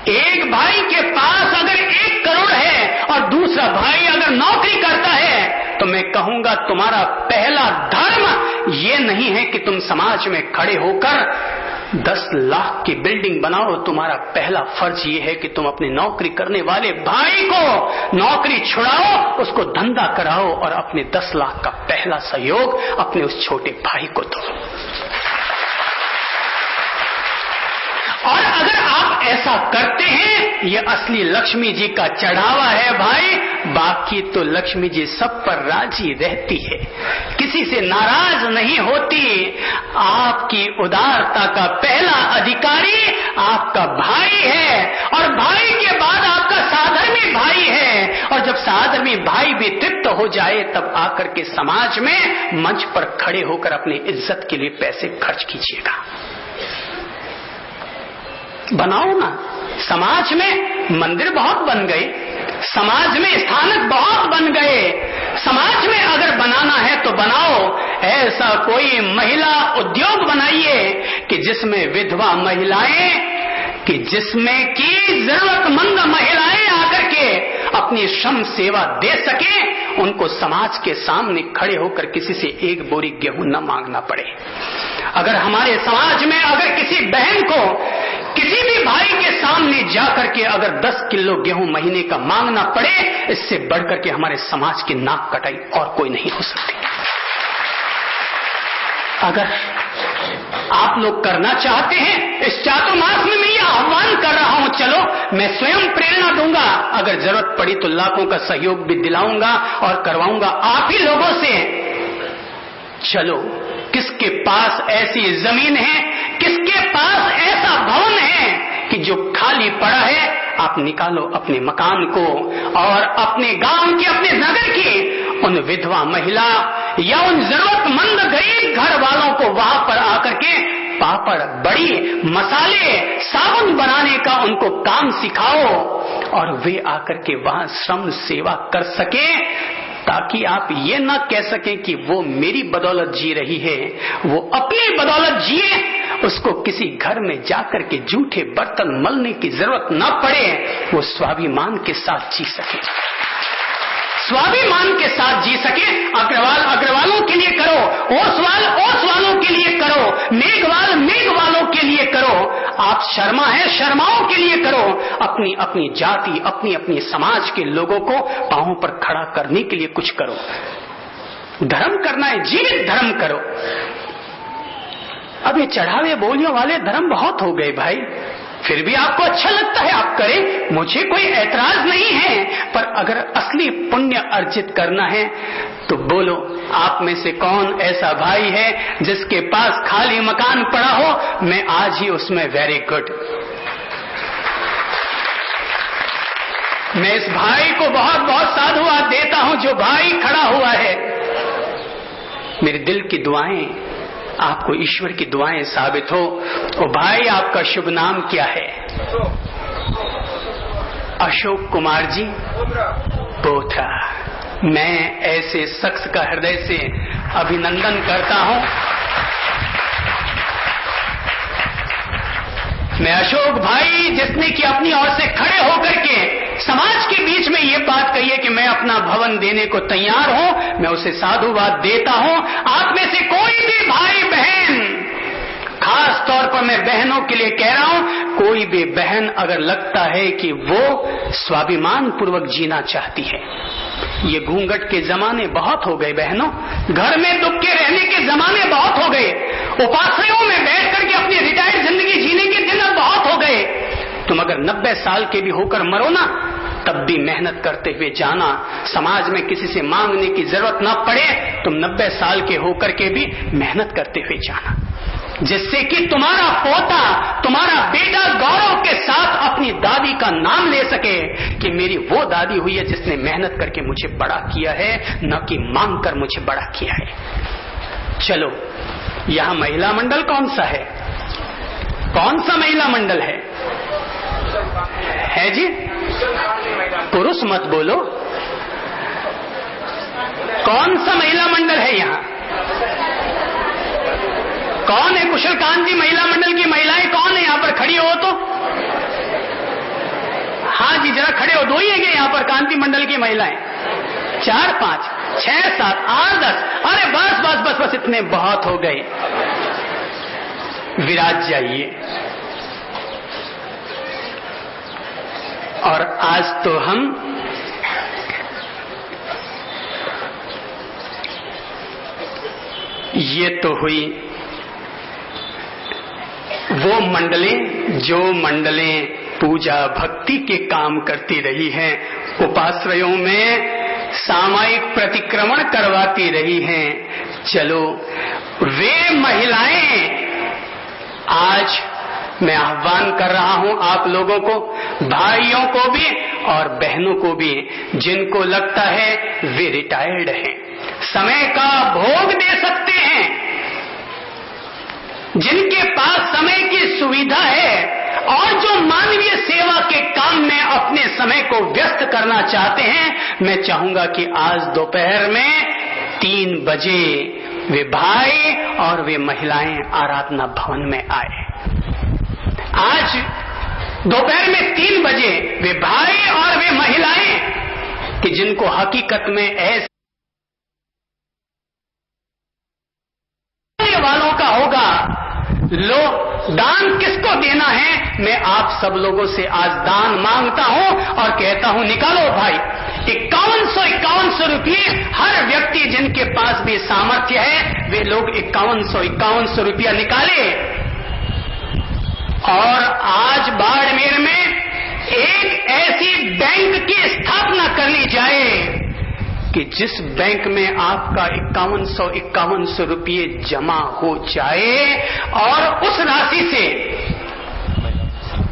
एक भाई के पास अगर 1 करोड़ है और दूसरा भाई अगर नौकरी करता है, तो मैं कहूंगा तुम्हारा पहला धर्म ये नहीं है कि तुम समाज में खड़े होकर 10 लाख की बिल्डिंग बनाओ। तुम्हारा पहला फर्ज ये है कि तुम अपने नौकरी करने वाले भाई को नौकरी छुड़ाओ, उसको धंधा कराओ और अपने 10 लाख का पहला सहयोग अपने उस छोटे भाई को दो। और अगर आप ऐसा करते हैं, ये असली लक्ष्मी जी का चढ़ावा है भाई। बाकी तो लक्ष्मी जी सब पर राजी रहती है, किसी से नाराज नहीं होती। आपकी उदारता का पहला अधिकारी आपका भाई है, और भाई के बाद आपका साधर्मी भाई है। और जब साधर्मी भाई भी तृप्त हो जाए, तब आकर के समाज में मंच पर खड़े होकर अपनी इज्जत के लिए पैसे खर्च कीजिएगा। बनाओ ना। समाज में मंदिर बहुत बन गए, समाज में स्थानक बहुत बन गए। समाज में अगर बनाना है तो बनाओ। ऐसा कोई महिला उद्योग बनाइए कि जिसमें विधवा महिलाएं, कि जिसमें की जरूरतमंद महिलाएं आकर के अपनी श्रम सेवा दे सके, उनको समाज के सामने खड़े होकर किसी से एक बोरी गेहूं न मांगना पड़े। अगर हमारे समाज में अगर किसी बहन को किसी भी भाई के सामने जाकर के अगर 10 किलो गेहूं महीने का मांगना पड़े, इससे बढ़कर के हमारे समाज की नाक कटाई और कोई नहीं हो सकती। अगर आप लोग करना चाहते हैं, इस चातुर्मास में मैं ये आह्वान कर रहा हूं, चलो मैं स्वयं प्रेरणा दूंगा, अगर जरूरत पड़ी तो लाखों का सहयोग भी दिलाऊंगा और करवाऊंगा आप ही लोगों से। चलो, किसके पास ऐसी जमीन है, किसके पास ऐसा भवन है कि जो खाली पड़ा है, आप निकालो अपने मकान को और अपने गांव की, अपने नगर की उन विधवा महिला या उन जरूरतमंद गरीब घर वालों को वहां पर आकर के पापड़, बड़ी, मसाले, साबुन बनाने का उनको काम सिखाओ और वे आकर के वहां श्रम सेवा कर सके, ताकि आप ये ना कह सकें कि वो मेरी बदौलत जी रही है, वो अपनी बदौलत जिए। उसको किसी घर में जाकर के जूठे बर्तन मलने की जरूरत न पड़े, वो स्वाभिमान के साथ जी सके, स्वाभिमान के साथ जी सके। अग्रवालों के लिए करो, ओसवालों के लिए करो, मेघवालों के लिए करो। आप शर्मा हैं, शर्माओं के लिए करो। अपनी अपनी जाति, अपनी अपनी समाज के लोगों को पांवों पर खड़ा करने के लिए कुछ करो। धर्म करना है, जीवित धर्म करो। अब ये चढ़ावे बोलियों वाले धर्म बहुत हो गए भाई। फिर भी आपको अच्छा लगता है, आप करें, मुझे कोई ऐतराज नहीं है। पर अगर असली पुण्य अर्जित करना है तो बोलो, आप में से कौन ऐसा भाई है जिसके पास खाली मकान पड़ा हो? मैं आज ही उसमें वेरी गुड। मैं इस भाई को बहुत बहुत साधुवाद देता हूं जो भाई खड़ा हुआ है। मेरे दिल की दुआएं आपको ईश्वर की दुआएं साबित हो। ओ भाई, आपका शुभ नाम क्या है? अशोक कुमार जी पोथरा। मैं ऐसे शख्स का हृदय से अभिनंदन करता हूं। मैं अशोक भाई, जिसने कि अपनी ओर से खड़े होकर के समाज के बीच में ये बात कही है कि मैं अपना भवन देने को तैयार हूं, मैं उसे साधुवाद देता हूं। आप में से कोई भी भाई बहन, खास तौर पर मैं बहनों के लिए कह रहा हूं, कोई भी बहन अगर लगता है कि वो स्वाभिमान पूर्वक जीना चाहती है, ये घूंघट के जमाने बहुत हो गए बहनों, घर में दुबके रहने के जमाने बहुत हो गए, उपाश्रयों में बैठ करके अपनी रिटायर्ड जिंदगी जीने के दिन बहुत हो गए। तुम अगर 90 साल के भी होकर मरो ना, तब भी मेहनत करते हुए जाना, समाज में किसी से मांगने की जरूरत ना पड़े। तुम 90 साल के होकर के भी मेहनत करते हुए जाना, जिससे कि तुम्हारा पोता, तुम्हारा बेटा गौरव के साथ अपनी दादी का नाम ले सके कि मेरी वो दादी हुई है जिसने मेहनत करके मुझे बड़ा किया है, न कि मांग कर मुझे बड़ा किया है। चलो, यहां महिला मंडल कौन सा है? कौन सा महिला मंडल है जी? पुरुष मत बोलो। कौन सा महिला मंडल है यहां? कौन है? कुशल कांत जी, महिला मंडल की महिलाएं कौन है यहां पर? खड़ी हो तो। हाँ जी, जरा खड़े हो। दो ही है यहाँ पर कांति मंडल की महिलाएं? 4-5। 6, 7, 8, 10, अरे बस बस बस बस इतने बहुत हो गए, विराज जाइए। और आज तो हम ये तो हुई वो मंडलें जो मंडलें पूजा भक्ति के काम करती रही हैं, उपाश्रयों में सामायिक प्रतिक्रमण करवाती रही हैं। चलो वे महिलाएं, आज मैं आह्वान कर रहा हूं आप लोगों को, भाइयों को भी और बहनों को भी, जिनको लगता है वे रिटायर्ड हैं, समय का भोग दे सकते हैं, जिनके पास समय की सुविधा है और जो मानवीय सेवा के काम में अपने समय को व्यस्त करना चाहते हैं, मैं चाहूंगा कि आज दोपहर में 3 बजे वे भाई और वे महिलाएं आराधना भवन में आए। आज दोपहर में 3 बजे वे भाई और वे महिलाएं कि जिनको हकीकत में ऐसे वालों का होगा, लो दान किसको देना है, मैं आप सब लोगों से आज दान मांगता हूं और कहता हूं निकालो भाई 5100 रुपये हर व्यक्ति, जिनके पास भी सामर्थ्य है वे लोग 5100 रुपया निकाले। और आज बाड़मेर में एक ऐसी बैंक की स्थापना कर ली जाए कि जिस बैंक में आपका 5100 रुपये जमा हो जाए और उस राशि से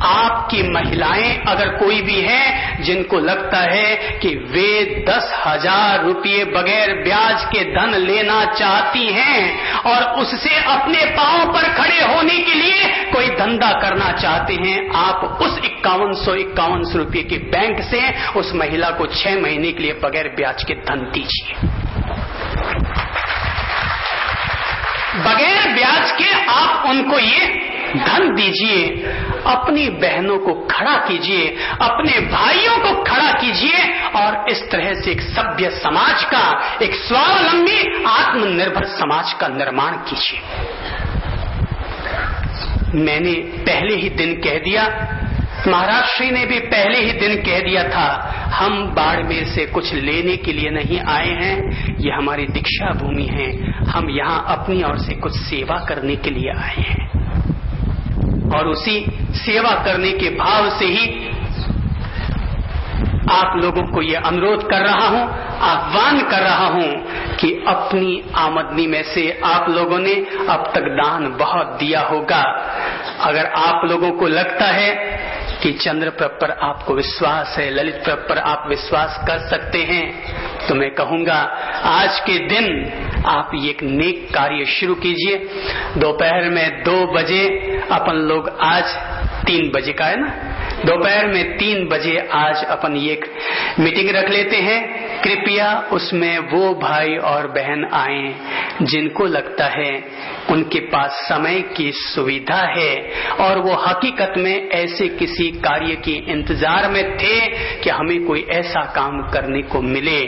आपकी महिलाएं अगर कोई भी है जिनको लगता है कि वे 10,000 रुपये बगैर ब्याज के धन लेना चाहती हैं और उससे अपने पांव पर खड़े होने के लिए कोई धंधा करना चाहते हैं, आप उस 5100 रुपये के बैंक से उस महिला को 6 महीने के लिए बगैर ब्याज के धन दीजिए। बगैर ब्याज के आप उनको ये धन दीजिए, अपनी बहनों को खड़ा कीजिए, अपने भाइयों को खड़ा कीजिए और इस तरह से एक सभ्य समाज का, एक स्वावलंबी आत्मनिर्भर समाज का निर्माण कीजिए। मैंने पहले ही दिन कह दिया, महाराज श्री ने भी पहले ही दिन कह दिया था, हम बाड़मेर से कुछ लेने के लिए नहीं आए हैं, ये हमारी दीक्षा भूमि है, हम यहाँ अपनी ओर से कुछ सेवा करने के लिए आए हैं। और उसी सेवा करने के भाव से ही आप लोगों को ये अनुरोध कर रहा हूं, आह्वान कर रहा हूं कि अपनी आमदनी में से आप लोगों ने अब तक दान बहुत दिया होगा। अगर आप लोगों को लगता है कि चंद्रप्रभ पर आपको विश्वास है, ललित प्रभ पर आप विश्वास कर सकते हैं, तो मैं कहूंगा आज के दिन आप ये एक नेक कार्य शुरू कीजिए। दोपहर में 2 बजे अपन लोग, आज 3 बजे का है ना, दोपहर में 3 बजे आज अपन ये मीटिंग रख लेते हैं। कृपया उसमें वो भाई और बहन आए जिनको लगता है उनके पास समय की सुविधा है और वो हकीकत में ऐसे किसी कार्य के इंतजार में थे कि हमें कोई ऐसा काम करने को मिले।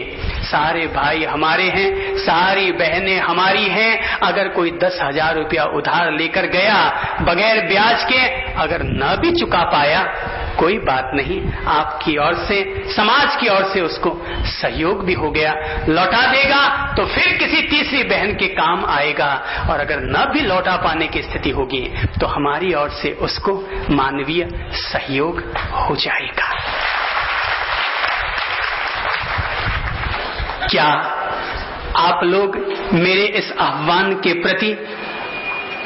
सारे भाई हमारे हैं, सारी बहनें हमारी हैं। अगर कोई 10,000 रुपया उधार लेकर गया बगैर ब्याज के, अगर न भी चुका पाया कोई बात नहीं, आपकी ओर से, समाज की ओर से उसको सहयोग भी हो गया, लौटा देगा तो फिर किसी तीसरी बहन के काम आएगा। और अगर न भी लौटा पाने की स्थिति होगी तो हमारी ओर से उसको मानवीय सहयोग हो जाएगा। क्या आप लोग मेरे इस आह्वान के प्रति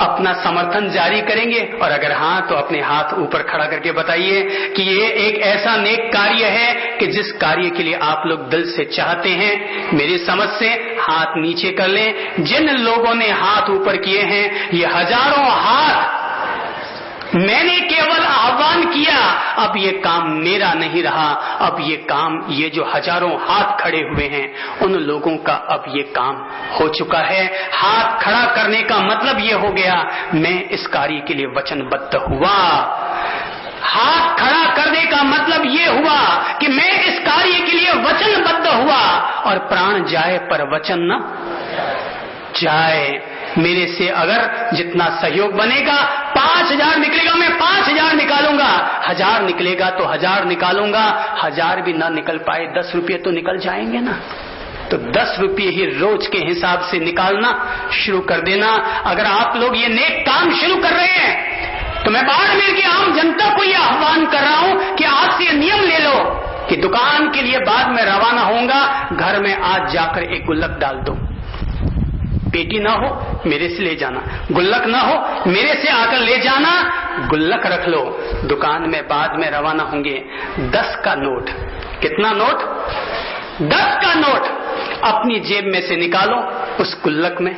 अपना समर्थन जारी करेंगे? और अगर हाँ तो अपने हाथ ऊपर खड़ा करके बताइए कि ये एक ऐसा नेक कार्य है कि जिस कार्य के लिए आप लोग दिल से चाहते हैं। मेरी समझ से हाथ नीचे कर लें। जिन लोगों ने हाथ ऊपर किए हैं, ये हजारों हाथ मैंने केवल आह्वान किया, अब ये काम मेरा नहीं रहा, अब ये काम, ये जो हजारों हाथ खड़े हुए हैं उन लोगों का अब ये काम हो चुका है। हाथ खड़ा करने का मतलब ये हो गया मैं इस कार्य के लिए वचनबद्ध हुआ। हाथ खड़ा करने का मतलब ये हुआ कि मैं इस कार्य के लिए वचनबद्ध हुआ, और प्राण जाए पर वचन न जाए। मेरे से अगर जितना सहयोग बनेगा, 5,000 निकलेगा मैं 5,000 निकालूंगा, 1,000 निकलेगा तो 1,000 निकालूंगा, 1,000 भी ना निकल पाए 10 रुपये तो निकल जाएंगे ना। तो 10 रुपये ही रोज के हिसाब से निकालना शुरू कर देना। अगर आप लोग ये नेक काम शुरू कर रहे हैं तो मैं बाड़मेर की आम जनता को यह आह्वान कर रहा हूं कि आज से नियम ले लो कि दुकान के लिए बाद में रवाना होऊंगा, घर में आज जाकर एक गुल्लक डाल दो। पेटी ना हो मेरे से ले जाना, गुल्लक ना हो मेरे से आकर ले जाना, गुल्लक रख लो। दुकान में बाद में रवाना होंगे, 10 का नोट, कितना नोट? 10 का नोट अपनी जेब में से निकालो, उस गुल्लक में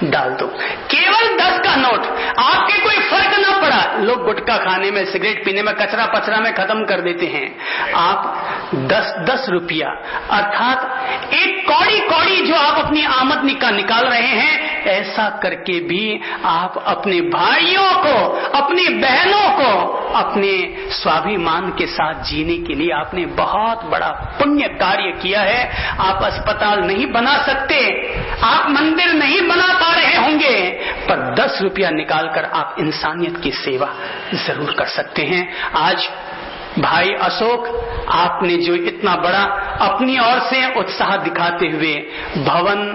डाल दो। केवल 10 का नोट, आपके कोई फर्क ना पड़ा। लोग गुटखा खाने में, सिगरेट पीने में, कचरा पचरा में खत्म कर देते हैं। आप 10-10 रुपया अर्थात एक कौड़ी कौड़ी जो आप अपनी आमदनी का निकाल रहे हैं, ऐसा करके भी आप अपने भाइयों को, अपनी बहनों को अपने स्वाभिमान के साथ जीने के लिए आपने बहुत बड़ा पुण्य कार्य किया है। आप अस्पताल नहीं बना सकते, आप मंदिर नहीं बना पा रहे होंगे, पर 10 रुपया निकालकर आप इंसानियत की सेवा जरूर कर सकते हैं। आज भाई अशोक, आपने जो इतना बड़ा अपनी ओर से उत्साह दिखाते हुए भवन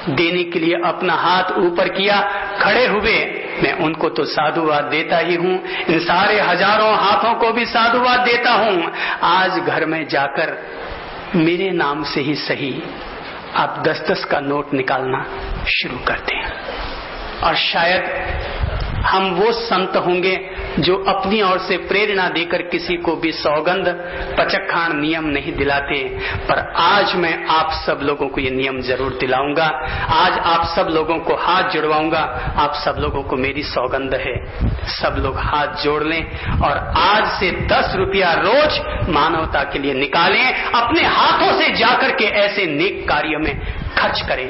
देने के लिए अपना हाथ ऊपर किया, खड़े हुए, मैं उनको तो साधुवाद देता ही हूं, इन सारे हजारों हाथों को भी साधुवाद देता हूं। आज घर में जाकर मेरे नाम से ही सही आप 10-10 का नोट निकालना शुरू करते हैं, और शायद हम वो संत होंगे जो अपनी ओर से प्रेरणा देकर किसी को भी सौगंध पचखाण नियम नहीं दिलाते। पर आज मैं आप सब लोगों को ये नियम जरूर दिलाऊंगा। आज आप सब लोगों को हाथ जुड़वाऊंगा। आप सब लोगों को मेरी सौगंध है, सब लोग हाथ जोड़ लें और आज से 10 रुपया रोज मानवता के लिए निकालें। अपने हाथों से जाकर के ऐसे नेक कार्य में खर्च करें।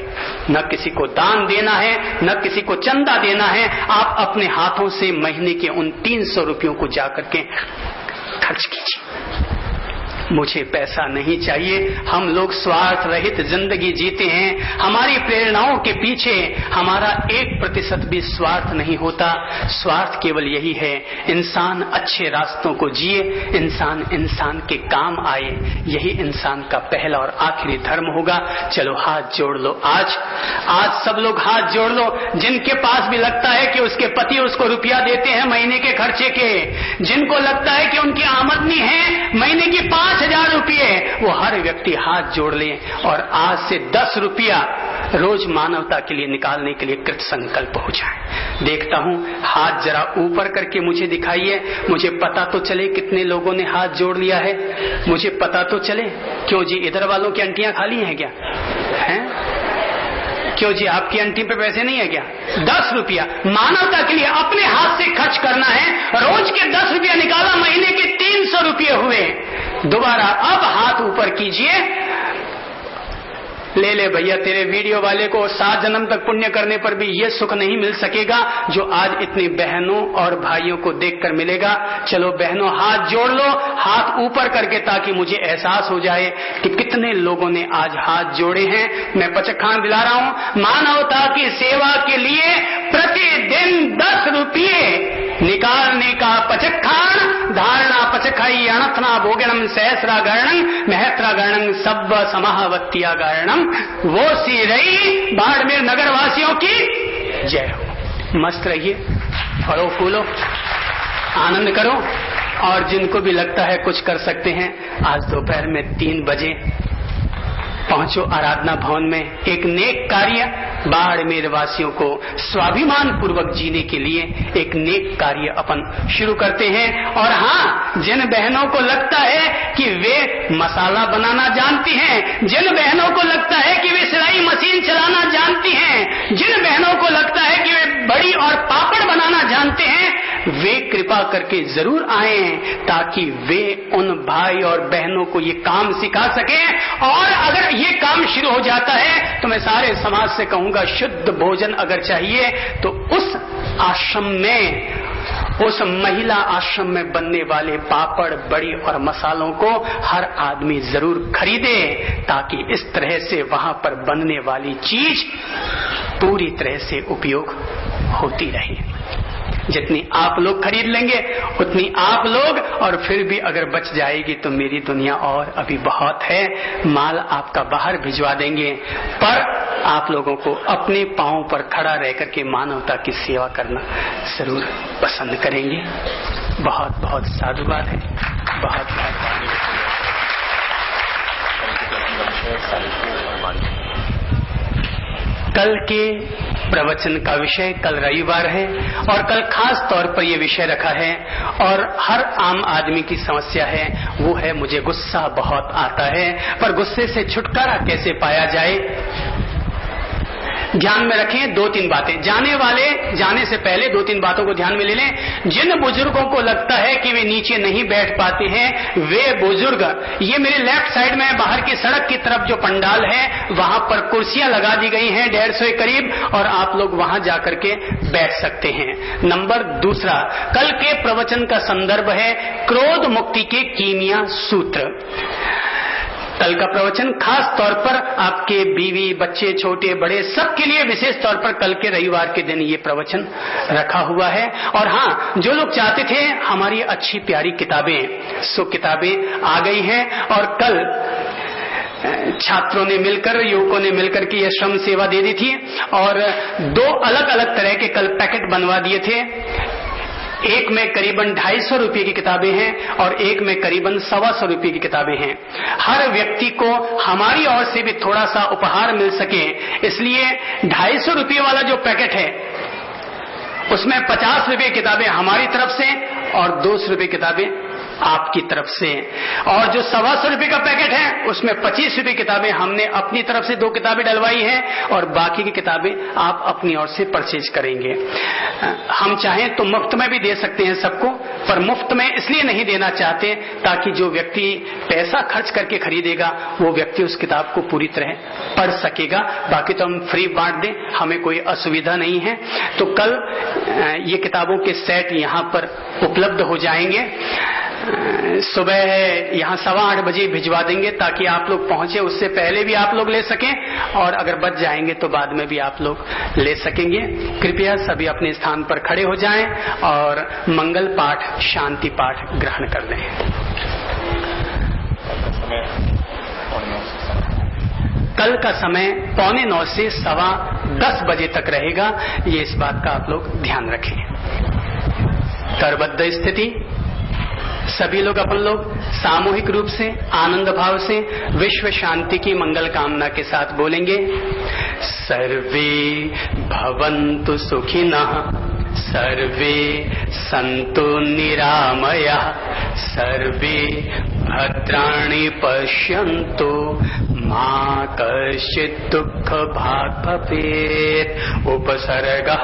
न किसी को दान देना है, न किसी को चंदा देना है। आप अपने हाथों से महीने के उन 300 रुपयों को जाकर के खर्च कीजिए। मुझे पैसा नहीं चाहिए। हम लोग स्वार्थ रहित जिंदगी जीते हैं। हमारी प्रेरणाओं के पीछे हमारा 1% भी स्वार्थ नहीं होता। स्वार्थ केवल यही है, इंसान अच्छे रास्तों को जिए, इंसान इंसान के काम आए। यही इंसान का पहला और आखिरी धर्म होगा। चलो हाथ जोड़ लो। आज सब लोग हाथ जोड़ लो। जिनके पास भी लगता है कि उसके पति उसको रुपया देते हैं महीने के खर्चे के, जिनको लगता है कि उनकी आमदनी है महीने की 5,000 रुपये, वो हर व्यक्ति हाथ जोड़ ले और आज से 10 रुपया रोज मानवता के लिए निकालने के लिए कृत संकल्प हो जाए। देखता हूं, हाथ जरा ऊपर करके मुझे दिखाइए, मुझे पता तो चले कितने लोगों ने हाथ जोड़ लिया है, मुझे पता तो चले। क्यों जी, इधर वालों की अंटियां खाली हैं क्या? हैं? क्यों जी, आपकी अंटी पे पैसे नहीं है क्या? 10 रुपया मानवता के लिए अपने हाथ से खर्च करना है। रोज के 10 रुपया निकाला, महीने के 300 रुपये हुए। दोबारा अब हाथ ऊपर कीजिए। ले ले भैया, तेरे वीडियो वाले को 7 जन्म तक पुण्य करने पर भी ये सुख नहीं मिल सकेगा जो आज इतनी बहनों और भाइयों को देखकर मिलेगा। चलो बहनों, हाथ जोड़ लो, हाथ ऊपर करके, ताकि मुझे एहसास हो जाए कि कितने लोगों ने आज हाथ जोड़े हैं। मैं पचखान दिला रहा हूं, मानवता की सेवा के लिए प्रतिदिन 10 रुपये निकालने का पचखान, धारणा पचखाई अनथना भोगणम सहस्रा गणं महत्रा गणं सब समाहवत्या गणम। वो सी रही बाड़मेर नगर वासियों की जय हो। मस्त रहिए, फलो फूलो, आनंद करो, और जिनको भी लगता है कुछ कर सकते हैं, आज दोपहर में 3 बजे पहुंचो आराधना भवन में। एक नेक कार्य बाड़मेर वासियों को स्वाभिमान पूर्वक जीने के लिए एक नेक कार्य अपन शुरू करते हैं। और हाँ, जिन बहनों को लगता है कि वे मसाला बनाना जानती हैं, जिन बहनों को लगता है कि वे सिलाई मशीन चलाना जानती हैं, जिन बहनों को लगता है कि वे बड़ी और पापड़ बनाना जानते हैं, वे कृपा करके जरूर आए, ताकि वे उन भाई और बहनों को ये काम सिखा सकें। और अगर ये काम शुरू हो जाता है तो मैं सारे समाज से कहूंगा, शुद्ध भोजन अगर चाहिए तो उस आश्रम में उस महिला आश्रम में बनने वाले पापड़, बड़ी और मसालों को हर आदमी जरूर खरीदे, ताकि इस तरह से वहां पर बनने वाली चीज पूरी तरह से उपयोग होती रहे। जितनी आप लोग खरीद लेंगे उतनी आप लोग, और फिर भी अगर बच जाएगी तो मेरी दुनिया और अभी बहुत है, माल आपका बाहर भिजवा देंगे, पर आप लोगों को अपने पांव पर खड़ा रह करके मानवता की सेवा करना जरूर पसंद करेंगे। बहुत बहुत साधुवाद है। बहुत बहुत कल के प्रवचन का विषय, कल रविवार है और कल खास तौर पर यह विषय रखा है, और हर आम आदमी की समस्या है, वो है मुझे गुस्सा बहुत आता है, पर गुस्से से छुटकारा कैसे पाया जाए। ध्यान में रखें 2-3 बातें। जाने से पहले 2-3 बातों को ध्यान में ले लें। जिन बुजुर्गों को लगता है कि वे नीचे नहीं बैठ पाते हैं, वे बुजुर्ग, ये मेरे लेफ्ट साइड में बाहर की सड़क की तरफ जो पंडाल है, वहां पर कुर्सियां लगा दी गई हैं 150 करीब, और आप लोग वहां जाकर के बैठ सकते हैं। नंबर 2, कल के प्रवचन का संदर्भ है क्रोध मुक्ति के कीमिया सूत्र। कल का प्रवचन खास तौर पर आपके बीवी, बच्चे, छोटे बड़े सबके लिए विशेष तौर पर कल के रविवार के दिन ये प्रवचन रखा हुआ है। और हाँ, जो लोग चाहते थे हमारी अच्छी प्यारी किताबें, सो किताबें आ गई हैं, और कल छात्रों ने मिलकर, युवकों ने मिलकर के यह श्रम सेवा दे दी थी, और 2 अलग अलग तरह के कल पैकेट बनवा दिए थे। एक में करीबन 250 रुपए की किताबें हैं और एक में करीबन 125 रुपए की किताबें हैं। हर व्यक्ति को हमारी ओर से भी थोड़ा सा उपहार मिल सके, इसलिए 250 रुपए वाला जो पैकेट है उसमें 50 रुपए किताबें हमारी तरफ से और 200 रुपए किताबें आपकी तरफ से, और जो 125 रुपए का पैकेट है उसमें 25 रुपए किताबें हमने अपनी तरफ से 2 किताबें डलवाई हैं, और बाकी की किताबें आप अपनी ओर से परचेज करेंगे। हम चाहें तो मुफ्त में भी दे सकते हैं सबको, पर मुफ्त में इसलिए नहीं देना चाहते ताकि जो व्यक्ति पैसा खर्च करके खरीदेगा वो व्यक्ति उस किताब को पूरी तरह पढ़ सकेगा। बाकी तो हम फ्री बांट दें, हमें कोई असुविधा नहीं है। तो कल ये किताबों के सेट यहाँ पर उपलब्ध हो जाएंगे। सुबह यहाँ 8:15 बजे भिजवा देंगे, ताकि आप लोग पहुंचे उससे पहले भी आप लोग ले सकें, और अगर बच जाएंगे तो बाद में भी आप लोग ले सकेंगे। कृपया सभी अपने स्थान पर खड़े हो जाएं और मंगल पाठ, शांति पाठ ग्रहण कर लें। कल का समय 8:45 से 10:15 बजे तक रहेगा, ये इस बात का आप लोग ध्यान रखें। करबद्ध स्थिति, सभी लोग अपन लोग सामूहिक रूप से आनंद भाव से विश्व शांति की मंगल कामना के साथ बोलेंगे। सर्वे भवन्तु सुखिनः, सर्वे सन्तु निरामयाः, सर्वे भद्राणि पश्यन्तु, मा कश्चित् दुःख भाग् भवेत्। उपसर्गः